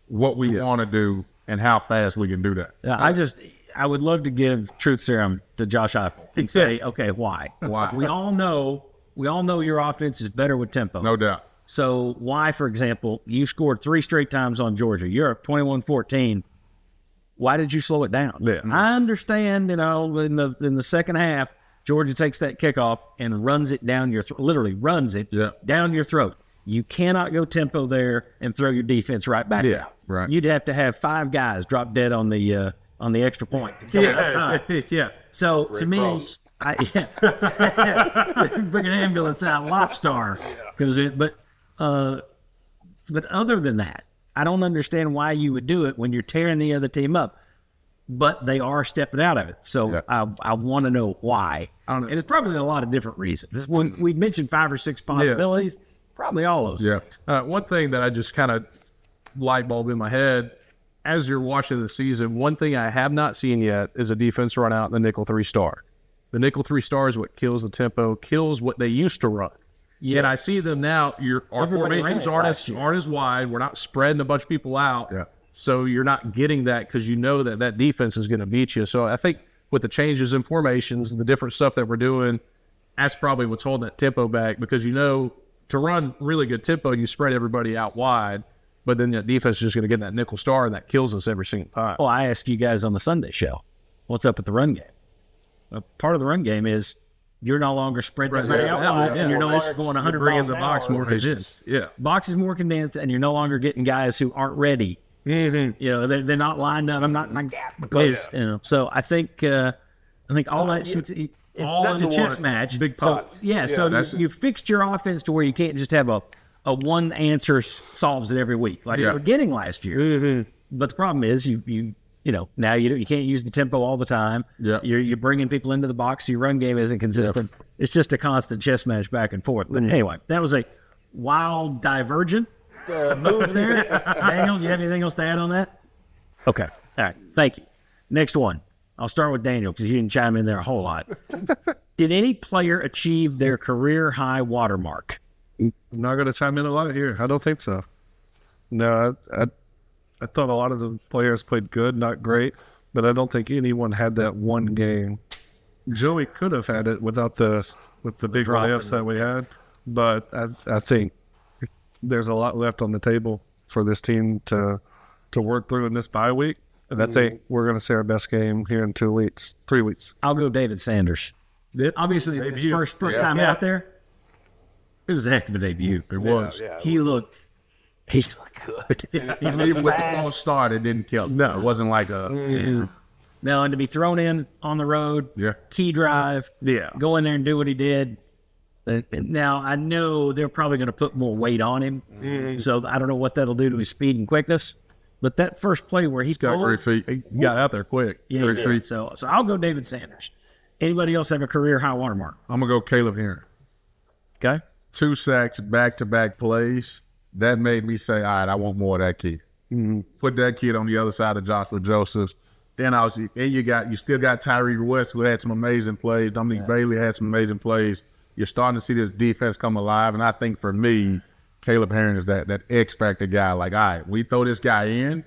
what we want to do and how fast we can do that. Yeah, I would love to give truth serum to Josh Heupel and say, okay, why? Why? We all know your offense is better with tempo. No doubt. So why, for example, you scored 3 straight times on Georgia. You're up 21-14. Why did you slow it down? Yeah. I understand, in the second half, Georgia takes that kickoff and runs it down your throat, literally runs it down your throat. You cannot go tempo there and throw your defense right back out. Right. You'd have to have 5 guys drop dead on the extra point. Yeah. So to me, bring an ambulance out, Lobstar goes in. But other than that, I don't understand why you would do it when you're tearing the other team up. But they are stepping out of it. So I want to know why. And it's probably a lot of different reasons. When we mentioned 5 or 6 possibilities, probably all of them. Yeah. One thing that I just kind of light bulb in my head, as you're watching the season, one thing I have not seen yet is a defense run out in the nickel 3-star. The nickel 3-star is what kills the tempo, kills what they used to run. Yes. And I see them now. Our formations aren't as wide. We're not spreading a bunch of people out. Yeah. So you're not getting that because you know that defense is going to beat you. So I think with the changes in formations and the different stuff that we're doing, that's probably what's holding that tempo back, because to run really good tempo, you spread everybody out wide, but then that defense is just going to get that nickel star, and that kills us every single time. Well, I asked you guys on the Sunday show, what's up with the run game? Part of the run game is you're no longer spreading everybody out wide, and you're no longer going 100 bringing miles the an box hour. more condensed. Yeah. Box is more condensed, and you're no longer getting guys who aren't ready. Mm-hmm. They're not lined up. I'm not in my gap because So I think all that it's all such a into chess one match. big pot. So you fixed your offense to where you can't just have a one answer solves it every week like you were getting last year. Mm-hmm. But the problem is now you can't use the tempo all the time. Yeah. You're bringing people into the box. Your run game isn't consistent. It's just a constant chess match back and forth. But anyway, that was a wild divergent move there. Daniel, do you have anything else to add on that? Okay. All right. Thank you. Next one. I'll start with Daniel because you didn't chime in there a whole lot. Did any player achieve their career high watermark? I'm not going to chime in a lot here. I don't think so. No, I thought a lot of the players played good, not great, but I don't think anyone had that one game. Joey could have had it with the big layoffs that we had, but I think there's a lot left on the table for this team to work through in this bye week. And I think we're going to see our best game here in 3 weeks. I'll go David Sanders. Obviously, it's his first time out there. It was a heck of a debut. It was. He looked good. Even with the false start, it didn't kill. No, it wasn't like a. Now, and to be thrown in on the road, key drive, go in there and do what he did. Now, I know they're probably going to put more weight on him, so I don't know what that'll do to his speed and quickness. But that first play where he's got great feet, he got out there quick. Yeah, he did. So I'll go David Sanders. Anybody else have a career high watermark? I'm gonna go Caleb Herring. Okay. 2 sacks, back-to-back plays. That made me say, all right, I want more of that kid. Put that kid on the other side of Joshua Josephs. Then you still got Tyree West, who had some amazing plays. Dominique Bailey had some amazing plays. You're starting to see this defense come alive, and I think for me, Caleb Herring is that X factor guy. Like, all right, we throw this guy in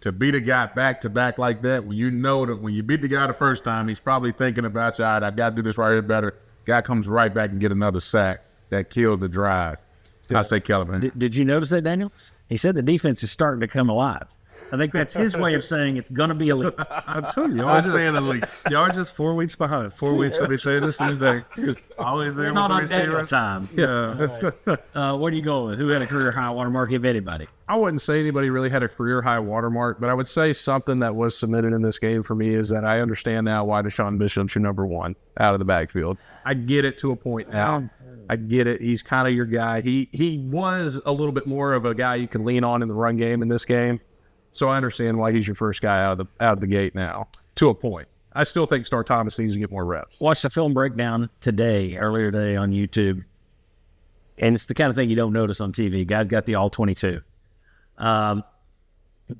to beat a guy back to back like that. When you know that when you beat the guy the first time, he's probably thinking about you. All right, I've got to do this right here better. Guy comes right back and get another sack that killed the drive. I say Caleb Herring. Did you notice that, Daniel? He said the defense is starting to come alive. I think that's his way of saying it's going to be elite. I'm telling you, I'm saying elite. Y'all are just 4 weeks behind. 4 weeks will be saying the same thing. Always there. Not on Daniel time. Yeah. What are you going with? Who had a career high watermark, if anybody? I wouldn't say anybody really had a career high watermark, but I would say something that was submitted in this game for me is that I understand now why Deshaun Bishop's your number one out of the backfield. I get it to a point now. I get it. He's kind of your guy. He was a little bit more of a guy you can lean on in the run game in this game. So I understand why he's your first guy out of the gate now, to a point. I still think Star Thomas needs to get more reps. Watched the film breakdown earlier today on YouTube, and it's the kind of thing you don't notice on TV. Guys got the all-22.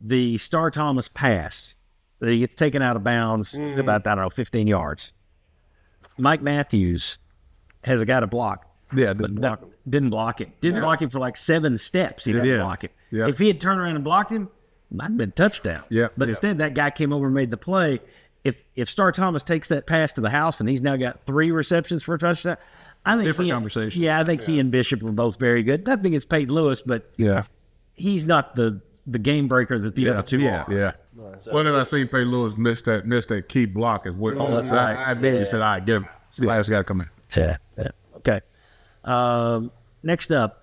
The Star Thomas pass, he gets taken out of bounds about, 15 yards. Mike Matthews has a guy to block. Yeah, didn't block him. Didn't block him. Didn't block him for like 7 steps. He didn't block him. Yeah. If he had turned around and blocked him, might have been a touchdown. Yeah. But instead, that guy came over and made the play. If Star Thomas takes that pass to the house and he's now got 3 receptions for a touchdown, I think different conversation. Yeah, I think he and Bishop were both very good. Nothing against Peyton Lewis, but he's not the game breaker that the other two are. Yeah. Well, then I seen Peyton Lewis miss that key block as well. Oh, that's right. I bet he said, all right, get him. Somebody's got to come in. Yeah. Okay. Next up.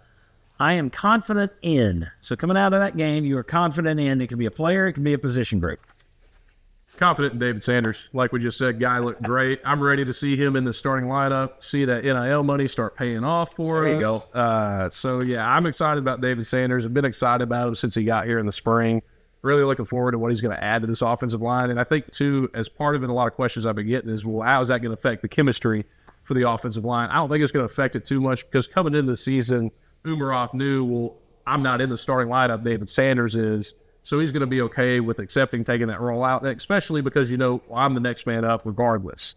I am confident in. So coming out of that game, you are confident in. It can be a player. It can be a position group. Confident in David Sanders. Like we just said, guy looked great. I'm ready to see him in the starting lineup, see that NIL money start paying off for us. There you go. So, yeah, I'm excited about David Sanders. I've been excited about him since he got here in the spring. Really looking forward to what he's going to add to this offensive line. And I think, too, as part of it, a lot of questions I've been getting is, well, how is that going to affect the chemistry for the offensive line? I don't think it's going to affect it too much because coming into the season – Umaroff knew, well, I'm not in the starting lineup, David Sanders is, so he's going to be okay with accepting taking that role out, especially because, I'm the next man up regardless.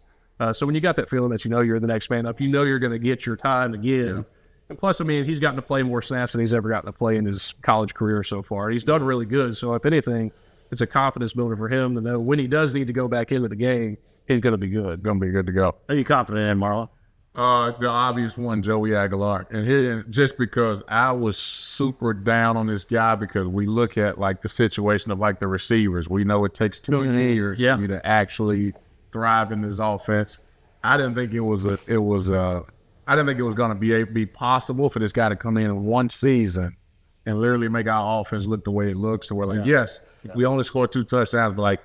So when you got that feeling that you're the next man up, you're going to get your time again. Yeah. And plus, he's gotten to play more snaps than he's ever gotten to play in his college career so far. He's done really good, so if anything, it's a confidence builder for him to know when he does need to go back into the game, he's going to be good. Going to be good to go. Are you confident in, Marlon? The obvious one, Joey Aguilar. And just because I was super down on this guy because we look at, the situation of, the receivers. We know it takes 2 years for you to actually thrive in this offense. I didn't think it was going to be possible for this guy to come in one season and literally make our offense look the way it looks. So we're yes, we only scored 2 touchdowns, but,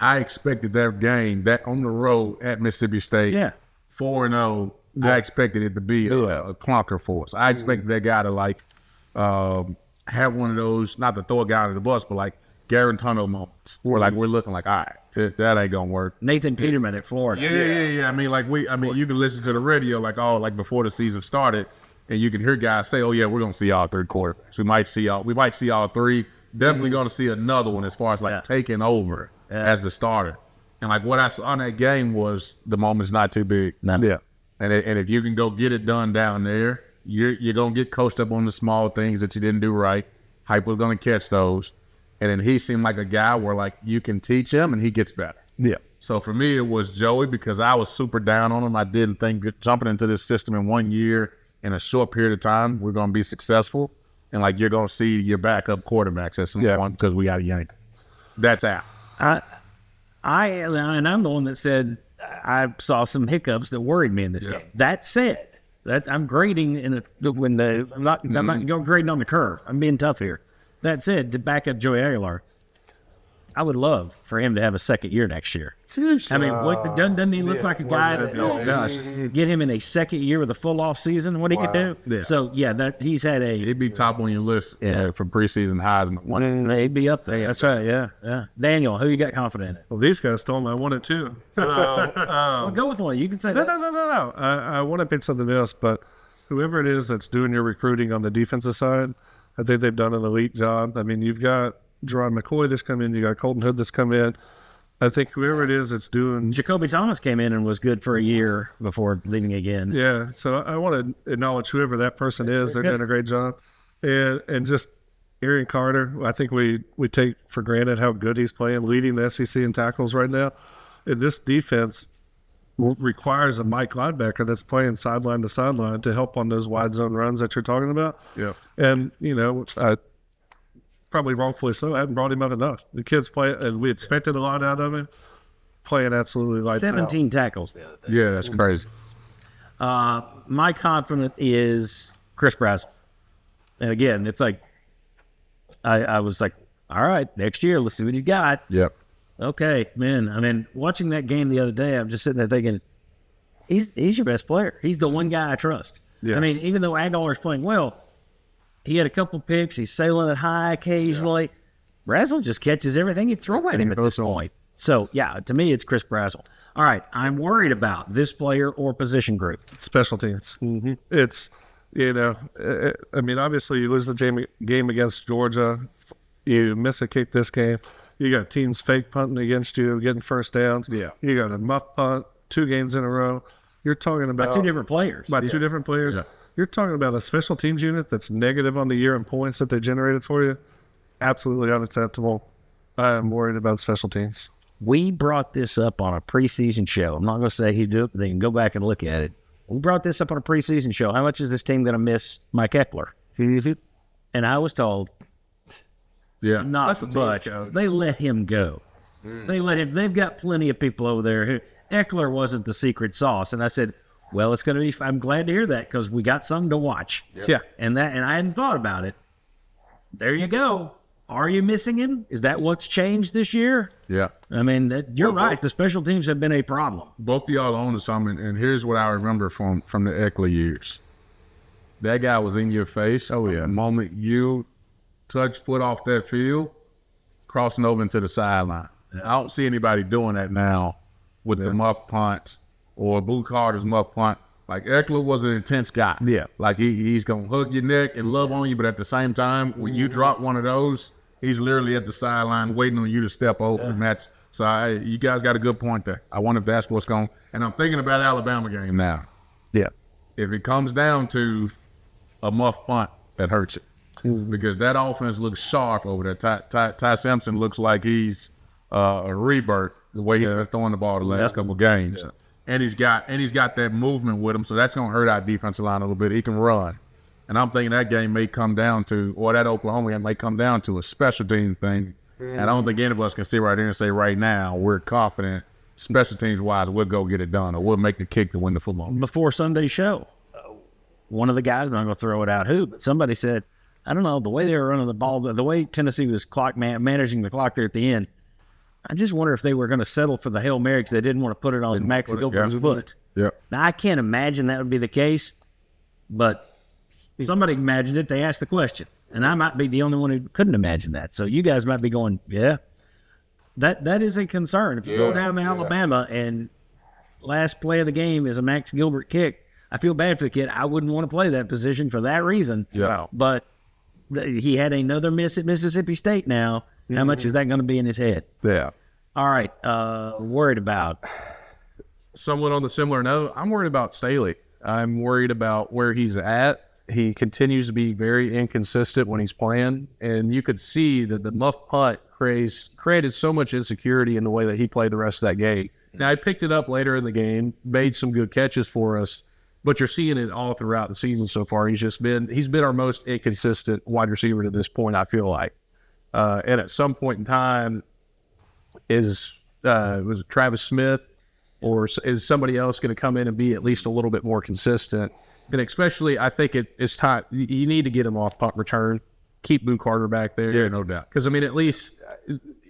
I expected that game, that on the road at Mississippi State. Yeah. 4-0, I expected it to be a clunker for us. I expected that guy to have one of those, not to throw a guy under the bus, but Garrett Tunnel moments where we're looking all right, that ain't gonna work. Nathan Peterman at Florida. Yeah. You can listen to the radio before the season started, and you can hear guys say, "Oh yeah, we're gonna see all 3 quarterbacks. We might see all 3. Definitely gonna see another one as far as taking over as the starter." And what I saw in that game was the moment's not too big. No. Yeah. And if you can go get it done down there, you're going to get coached up on the small things that you didn't do right. Hype was going to catch those. And then he seemed like a guy where you can teach him and he gets better. Yeah. So for me, it was Joey because I was super down on him. I didn't think jumping into this system in 1 year in a short period of time, we're going to be successful. And you're going to see your backup quarterbacks at some point because we got a yank. That's out. And I'm the one that said I saw some hiccups that worried me in this game. That said, I'm grading I'm not going grading on the curve. I'm being tough here. That said, to back up Joey Aguilar, I would love for him to have a second year next year. I mean, doesn't he look like a guy that get him in a second year with a full off season? What he could do? Yeah. So he's had he'd be top on your list for preseason Heisman. He'd be up there. That's right. Yeah. Daniel, who you got confident in? Well, these guys stole my 1 and 2. So well, go with one. You can say that. No. I want to pick something else, but whoever it is that's doing your recruiting on the defensive side, I think they've done an elite job. I mean, you've got Jerron McCoy that's come in. You got Colton Hood that's come in. I think whoever it is that's doing... Jacoby Thomas came in and was good for a year before leaving again. Yeah, so I want to acknowledge whoever that person is. They're doing a great job. And just Aaron Carter, I think we take for granted how good he's playing, leading the SEC in tackles right now. And this defense requires a Mike linebacker that's playing sideline to sideline to help on those wide zone runs that you're talking about. Yeah. And, probably wrongfully so, I haven't brought him up enough. The kid's playing, and we expected a lot out of him, playing absolutely lights out. 17 tackles. Yeah, that's crazy. My confidence is Chris Brazzell. And again, it's like, I was like, all right, next year, let's see what you got. Yep. Okay, man. I mean, watching that game the other day, I'm just sitting there thinking, he's your best player. He's the one guy I trust. Yeah. I mean, even though Aguilar's playing well, he had a couple picks. He's sailing it high occasionally. Yeah. Brazzell just catches everything you throw at him at this point. So, to me, it's Chris Brazzell. All right, I'm worried about this player or position group. Special teams. Mm-hmm. It's, I mean, obviously you lose the game against Georgia. You miss a kick this game. You got teams fake punting against you, getting first downs. Yeah. You got a muff punt 2 games in a row. You're talking about... By 2 different players. Two different players. Yeah. You're talking about a special teams unit that's negative on the year in points that they generated for you. Absolutely unacceptable. I am worried about special teams. We brought this up on a preseason show. I'm not going to say he did it, but they can go back and look at it. We brought this up on a preseason show. How much is this team going to miss Mike Eckler? And I was told, not much. They let him go. They let him. They've got plenty of people over there who Eckler wasn't the secret sauce. And I said, well, it's going to be. I'm glad to hear that because we got something to watch. Yep. Yeah, and I hadn't thought about it. There you go. Are you missing him? Is that what's changed this year? Yeah. I mean, you're right. The special teams have been a problem. Both of y'all own something, and here's what I remember from the Eckler years. That guy was in your face. Oh yeah. The moment you touch foot off that field, crossing over into the sideline. Yeah. I don't see anybody doing that now with the muff punts. Or Blue Carter's muff punt. Like, Eckler was an intense guy. Yeah. Like, he's going to hug your neck and love on you, but at the same time, when you drop one of those, he's literally at the sideline waiting on you to step over. And that's, so you guys got a good point there. I wonder if that's what's going, and I'm thinking about Alabama game now. Yeah. If it comes down to a muff punt, that hurts it. Because that offense looks sharp over there. Ty Simpson looks like he's a rebirth, the way he's been throwing the ball the last couple of games. Yeah. And he's got that movement with him, so that's going to hurt our defensive line a little bit. He can run. And I'm thinking that game may come down to, or that Oklahoma game may come down to a special team thing. And I don't think any of us can sit right here and say right now we're confident, special teams-wise, we'll go get it done, or we'll make the kick to win the football game. Before Sunday's show, one of the guys, I'm not going to throw it out who, but somebody said, I don't know, the way they were running the ball, the way Tennessee was managing the clock there at the end, I just wonder if they were going to settle for the Hail Mary because they didn't want to put it on Max Gilbert's foot. Yeah. Now, I can't imagine that would be the case, but somebody imagined it. They asked the question, and I might be the only one who couldn't imagine that. So you guys might be going, that is a concern. If you go down to Alabama and last play of the game is a Max Gilbert kick, I feel bad for the kid. I wouldn't want to play that position for that reason. Yeah. But he had another miss at Mississippi State now. How much is that going to be in his head? Yeah. All right. Worried about. Somewhat on the similar note, I'm worried about Staley. I'm worried about where he's at. He continues to be very inconsistent when he's playing, and you could see that the muff punt craze created so much insecurity in the way that he played the rest of that game. Now, I picked it up later in the game, made some good catches for us, but you're seeing it all throughout the season so far. He's been our most inconsistent wide receiver to this point, I feel like. And at some point in time, was it Travis Smith or is somebody else going to come in and be at least a little bit more consistent? And especially, I think it's time. You need to get him off punt return. Keep Boo Carter back there. Yeah, no doubt. Because, I mean, at least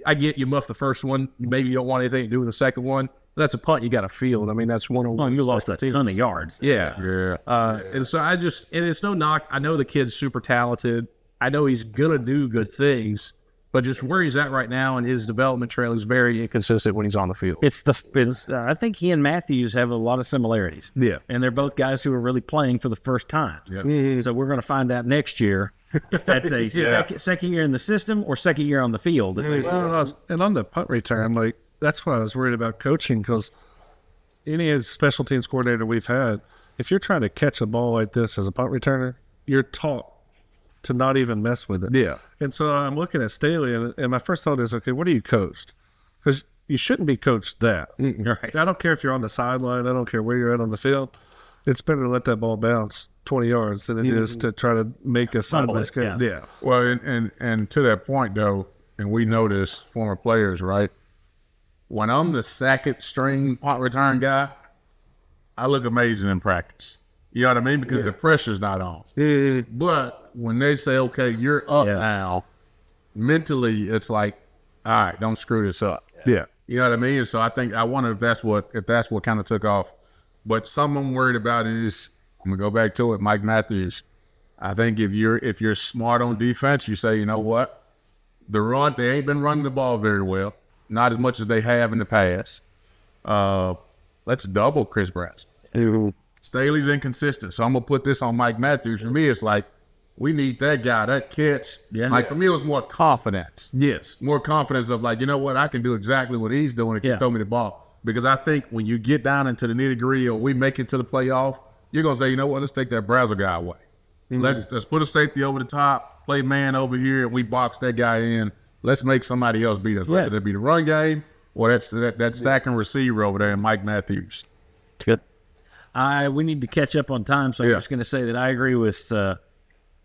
I get you muff the first one. Maybe you don't want anything to do with the second one. That's a punt you got to field. I mean, that's one of you lost a ton of yards. Yeah. And so and it's no knock. I know the kid's super talented. I know he's going to do good things. But just where he's at right now and his development trail is very inconsistent when he's on the field. I think he and Matthews have a lot of similarities. Yeah. And they're both guys who are really playing for the first time. Yeah. So we're going to find out next year if that's a second year in the system or second year on the field. And on the punt return, like, that's why I was worried about coaching, because any special teams coordinator we've had, if you're trying to catch a ball like this as a punt returner, you're taught to not even mess with it. Yeah. And so I'm looking at Staley, and my first thought is, okay, what are you coached? Because you shouldn't be coached that. Right. I don't care if you're on the sideline. I don't care where you're at on the field. It's better to let that ball bounce 20 yards than it is to try to make a sideline skate. Yeah. Well, and to that point, though, and we know this, former players, right? When I'm the second string punt return guy, I look amazing in practice. You know what I mean? Because the pressure's not on. But when they say, okay, you're up now, mentally it's like, all right, don't screw this up. Yeah. You know what I mean? And so I wonder if that's what kind of took off. But something I'm worried about is, I'm gonna go back to it, Mike Matthews. I think if you're smart on defense, you say, you know what? They ain't been running the ball very well, not as much as they have in the past. Let's double Chris Bradshaw. Staley's inconsistent, so I'm gonna put this on Mike Matthews. For me, it's like, we need that guy, that catch. Yeah. Like, for me, it was more confidence. Yes. More confidence of, like, you know what, I can do exactly what he's doing if you throw me the ball. Because I think when you get down into the nitty gritty, or we make it to the playoff, you're gonna say, you know what, let's take that Bradshaw guy away. Let's put a safety over the top, play man over here, and we box that guy in. Let's make somebody else beat us, whether it be the run game or that stacking receiver over there, and Mike Matthews. Good. We need to catch up on time, so I'm just going to say that I agree with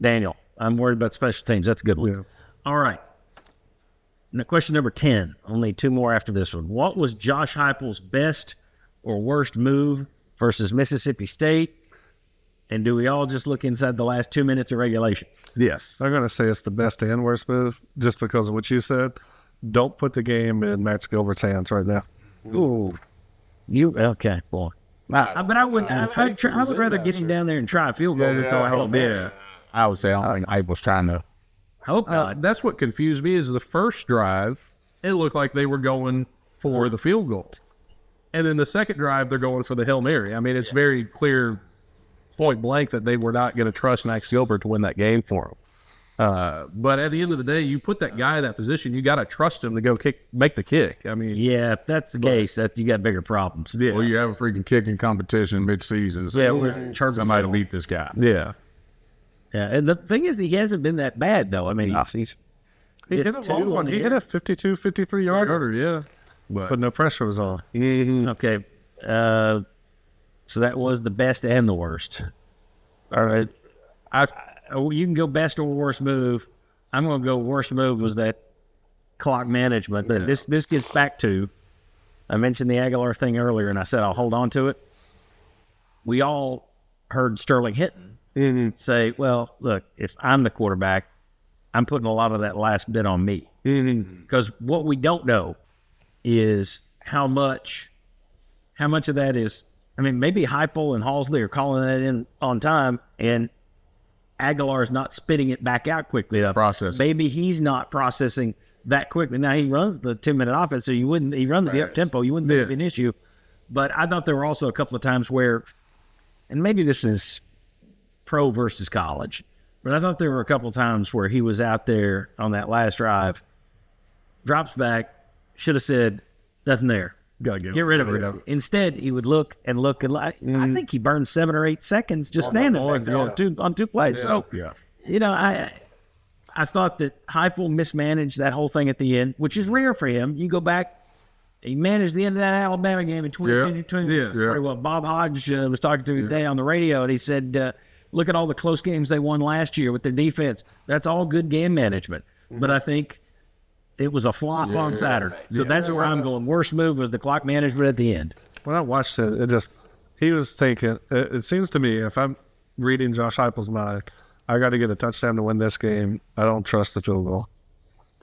Daniel. I'm worried about special teams. That's a good one. Yeah. All right. Now, question number 10. Only two more after this one. What was Josh Heupel's best or worst move versus Mississippi State? And do we all just look inside the last 2 minutes of regulation? Yes. I'm going to say it's the best and worst move just because of what you said. Don't put the game in Max Gilbert's hands right now. Ooh. Okay, boy. But I would rather get him down there and try a field goal than throw a home. Yeah. I would say I don't think I was trying to. Hope not. That's what confused me is the first drive, it looked like they were going for the field goal. And then the second drive, they're going for the Hail Mary. I mean, it's very clear, point blank, that they were not going to trust Max Gilbert to win that game for them. But at the end of the day, you put that guy in that position, you got to trust him to go make the kick. I mean, yeah, if that's the case, that you got bigger problems. Yeah. Well, you have a freaking kicking competition mid-season. So we're somebody to beat this guy. Yeah. Yeah, and the thing is, he hasn't been that bad, though. I mean, he hit a long one. He hit a 52, 53-yarder, yeah. But no pressure was on. Okay. So that was the best and the worst. All right. You can go best or worst move. I'm going to go worst move was that clock management. Yeah. This gets back to, I mentioned the Aguilar thing earlier, and I said I'll hold on to it. We all heard Sterling Hinton say, well, look, if I'm the quarterback, I'm putting a lot of that last bit on me. Because what we don't know is how much of that is, I mean, maybe Heupel and Halsley are calling that in on time, and Aguilar is not spitting it back out quickly enough. Maybe he's not processing that quickly. Now, he runs the 2-minute offense, so he runs the up-tempo. You wouldn't think it'd be an issue. But I thought there were also a couple of times where, and maybe this is pro versus college, but I thought there were a couple of times where he was out there on that last drive, drops back, should have said, nothing there. Gotta get rid of it. Instead, he would look and I think he burned 7 or 8 seconds just standing back there on two plays. So, you know, I thought that Heupel mismanaged that whole thing at the end, which is rare for him. You go back, he managed the end of that Alabama game in 2020. Well, Bob Hodge was talking to me today on the radio, and he said, look at all the close games they won last year with their defense. That's all good game management. But I think it was a flop on Saturday. So that's where I'm going. Worst move was the clock management at the end. when I watched it, he was thinking. It seems to me, if I'm reading Josh Heupel's mind, I got to get a touchdown to win this game. I don't trust the field goal.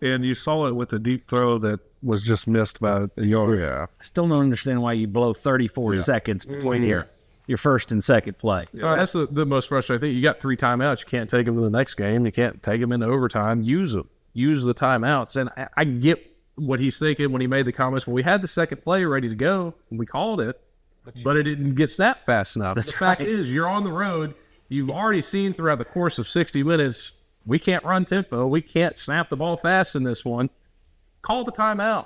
And you saw it with the deep throw that was just missed by a yard. Yeah. I still don't understand why you blow 34 seconds between your first and second play. That's the most frustrating thing. You got 3 timeouts. You can't take them to the next game. You can't take them into overtime. Use them. Use the timeouts. And I get what he's thinking when he made the comments. When we had the second play ready to go, and we called it, but it didn't get snapped fast enough. The fact is, you're on the road. You've already seen throughout the course of 60 minutes, we can't run tempo. We can't snap the ball fast in this one. Call the timeout.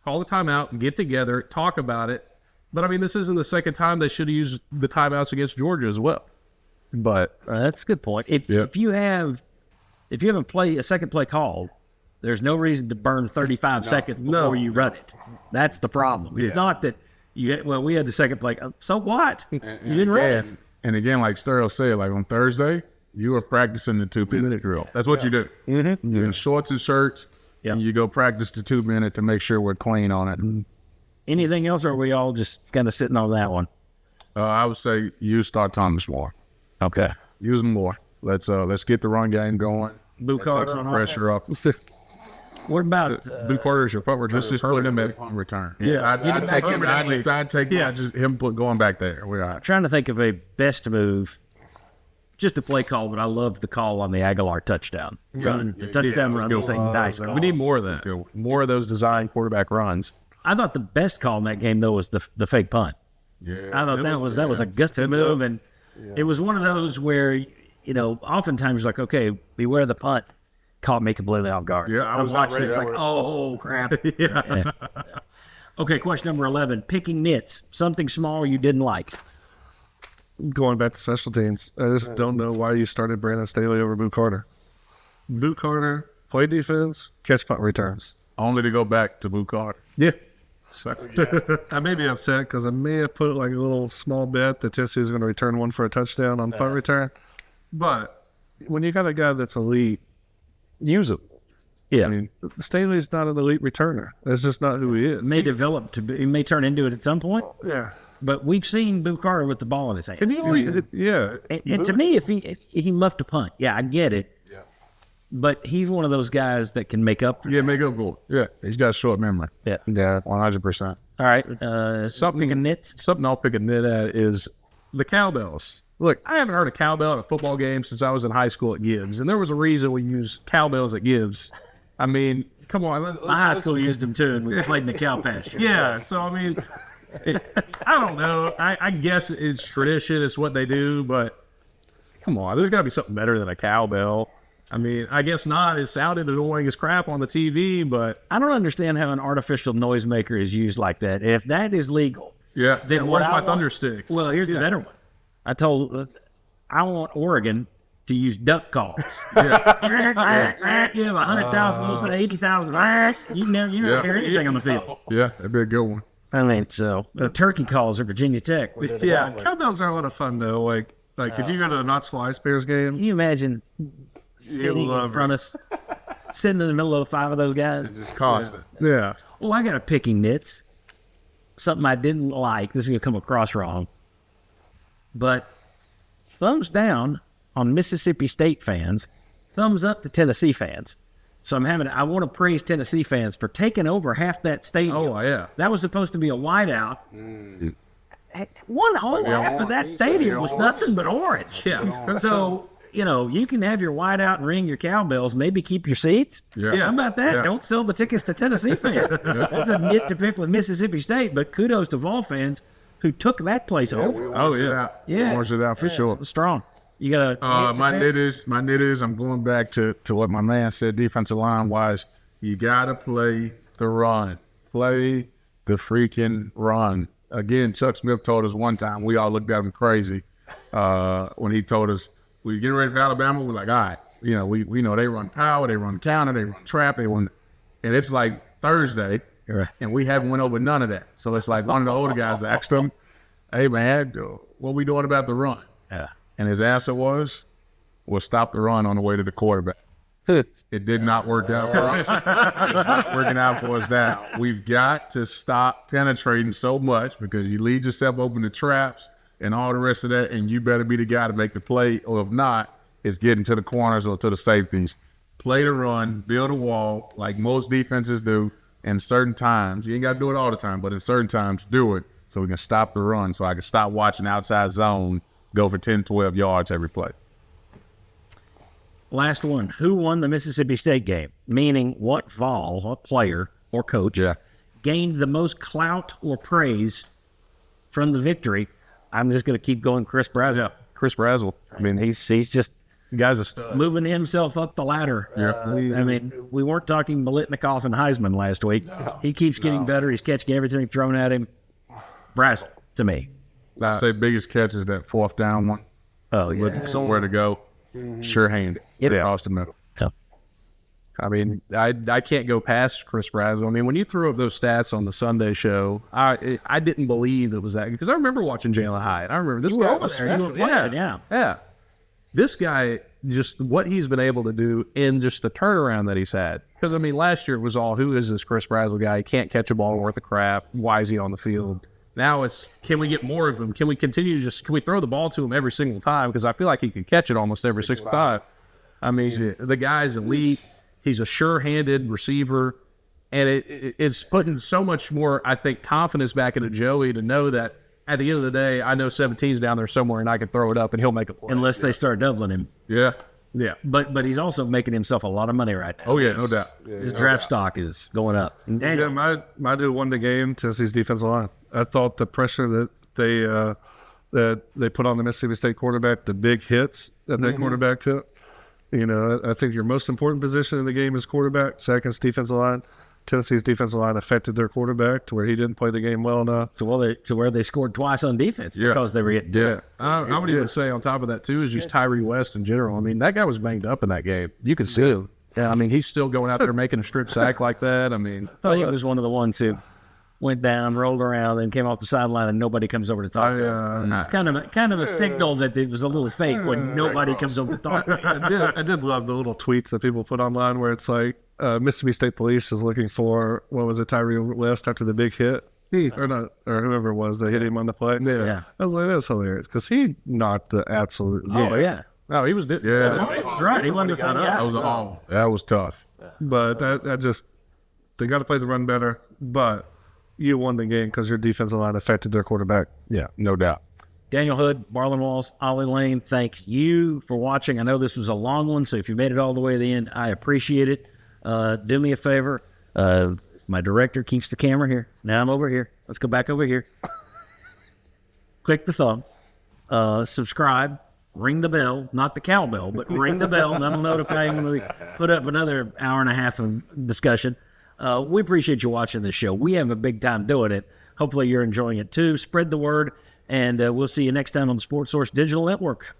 Call the timeout. Get together. Talk about it. But, I mean, this isn't the second time they should have used the timeouts against Georgia as well. But that's a good point. If you have a second play called, there's no reason to burn 35 seconds before you run it. That's the problem. It's not that we had the second play. So what? You didn't run it. And again, like Sterling said, like on Thursday, you were practicing the 2-minute drill. That's what you do. Mm-hmm. You're in shorts and shirts, and you go practice the 2-minute to make sure we're clean on it. Anything else, or are we all just kind of sitting on that one? I would say use Star Thomas more. Okay. Use them more. Let's get the run game going. Blue Carter take some pressure off. What about Blue Carter is your punt return? Let's just put him at punt return. I'd take him. I'd take just him going back there. We're all right. Trying to think of a best move. Just a play call, but I loved the call on the Aguilar touchdown. The touchdown run was a nice call. We need more of that. More of those design quarterback runs. I thought the best call in that game, though, was the fake punt. Yeah. I thought that was a gutsy move, and it was one of those where, oftentimes you're like, okay, beware the punt. Caught me completely off guard. Yeah, I was watching it. It's like, oh, crap. Yeah. Okay, question number 11. Picking nits. Something small you didn't like. Going back to special teams, I just don't know why you started Brandon Staley over Boo Carter. Boo Carter, play defense, catch punt returns. Only to go back to Blue Carter. Yeah. I may be upset because I may have put like a little small bet that Tennessee is going to return one for a touchdown on punt return. But when you got a guy that's elite, use him. Yeah. I mean, Staley's not an elite returner. That's just not who he is. May develop to be, he may turn into it at some point. Yeah. But we've seen Boo Carter with the ball in his hand. And And to me, if he muffed a punt, I get it. Yeah. But he's one of those guys that can make up. Make up for it. Yeah, he's got a short memory. Yeah. 100%. All right. Something I'll pick a nit at is the cowbells. Look, I haven't heard a cowbell at a football game since I was in high school at Gibbs, and there was a reason we used cowbells at Gibbs. I mean, come on. My high school used them too, and we played in the cow patch. Yeah, so I mean, I don't know. I guess it's tradition. It's what they do, but come on. There's got to be something better than a cowbell. I mean, I guess not. It sounded annoying as crap on the TV, but I don't understand how an artificial noisemaker is used like that. If that is legal, then where's my thunder stick? Well, here's the better one. I want Oregon to use duck calls. You have 100,000, those 80,000. You never hear anything on the field. Yeah, that'd be a good one. I mean, so the turkey calls are Virginia Tech. Yeah, cowbells are a lot of fun though. Like if you go to the Knoxville Ice Bears game, can you imagine sitting in front of us, sitting in the middle of 5 of those guys? It's just constant. Yeah. Oh, I got a picking nits. Something I didn't like. This is going to come across wrong. But thumbs down on Mississippi State fans, thumbs up to Tennessee fans. So I want to praise Tennessee fans for taking over half that stadium. Oh, yeah. That was supposed to be a whiteout. One whole half of that stadium was nothing but orange. Yeah. So, you can have your whiteout and ring your cowbells, maybe keep your seats. Yeah. How about that? Yeah. Don't sell the tickets to Tennessee fans. That's a nit to pick with Mississippi State, but kudos to Vol fans who took that place over. Yeah. Orange it out for sure. Strong. You got to. My nit is, I'm going back to what my man said defensive line wise. You got to play the run. Play the freaking run. Again, Chuck Smith told us one time, we all looked at him crazy when he told us, we getting ready for Alabama. We're like, all right, we know they run power, they run counter, they run trap, and it's like Thursday, and we haven't went over none of that. So it's like one of the older guys asked him, hey, man, what we doing about the run? Yeah. And his answer was, we'll stop the run on the way to the quarterback. It did not work out for us. It's not working out for us now. We've got to stop penetrating so much because you lead yourself open to traps and all the rest of that, and you better be the guy to make the play, or if not, it's getting to the corners or to the safeties. Play the run, build a wall like most defenses do, and certain times, you ain't got to do it all the time, but in certain times, do it so we can stop the run, so I can stop watching outside zone go for 10, 12 yards every play. Last one. Who won the Mississippi State game? Meaning what Vol, what player or coach, gained the most clout or praise from the victory? I'm just going to keep going Chris Brazzell. Yeah, Chris Brazzell. I mean, he's just the guy's a stud. Moving himself up the ladder. I mean, we weren't talking Biletnikoff and Heisman last week. He keeps getting better. He's catching everything thrown at him. Brazzell, to me. I'd say biggest catch is that 4th down one. Oh, yeah. With somewhere to go. Sure-handed. Across the middle. I mean, I can't go past Chris Brazzell. I mean, when you threw up those stats on the Sunday show, I didn't believe it was that, because I remember watching Jalen Hyatt. I remember this guy was special. Yeah. This guy, just what he's been able to do in just the turnaround that he's had. Because, I mean, last year it was all, who is this Chris Brazzell guy? He can't catch a ball worth of crap. Why is he on the field? Now it's, can we get more of him? Can we continue to can we throw the ball to him every single time? Because I feel like he could catch it almost every single time. I mean, the guy's elite. He's a sure-handed receiver. And it's putting so much more, I think, confidence back into Joey to know that at the end of the day, I know 17's down there somewhere and I can throw it up and he'll make a play. Unless they start doubling him. Yeah. But he's also making himself a lot of money right now. Oh, yeah, no doubt. His draft stock is going up. Yeah, my dude won the game, Tennessee's defensive line. I thought the pressure that they put on the Mississippi State quarterback, the big hits that quarterback took. You know, I think your most important position in the game is quarterback. Second's defensive line. Tennessee's defensive line affected their quarterback to where he didn't play the game well enough. To where they scored twice on defense because they were getting done. I would even say on top of that, too, is just Tyree West in general. I mean, that guy was banged up in that game. You can see him. Yeah, I mean, he's still going out there making a strip sack like that. I mean, I thought he was one of the ones who went down, rolled around, and came off the sideline, and nobody comes over to talk to him. It's kind of a signal that it was a little fake when nobody comes over to talk to him. I did love the little tweets that people put online where it's like, Mississippi State Police is looking for, what was it, Tyree West after the big hit? Or whoever it was that hit him on the play. Yeah. I was like, that's hilarious, because he knocked the absolute... Oh, yeah. No, he was... That's right. He wasn't the same guy. That was tough. But that just... They got to play the run better, but you won the game because your defensive line affected their quarterback. Yeah, no doubt. Daniel Hood, Marlon Walls, Ollie Lane, thanks you for watching. I know this was a long one, so if you made it all the way to the end, I appreciate it. Do me a favor. My director keeps the camera here. Now I'm over here. Let's go back over here. Click the thumb. Subscribe. Ring the bell. Not the cowbell, but ring the bell. That'll notify you when we put up another hour and a half of discussion. We appreciate you watching this show. We have a big time doing it. Hopefully you're enjoying it too. Spread the word, and we'll see you next time on the Sports Source Digital Network.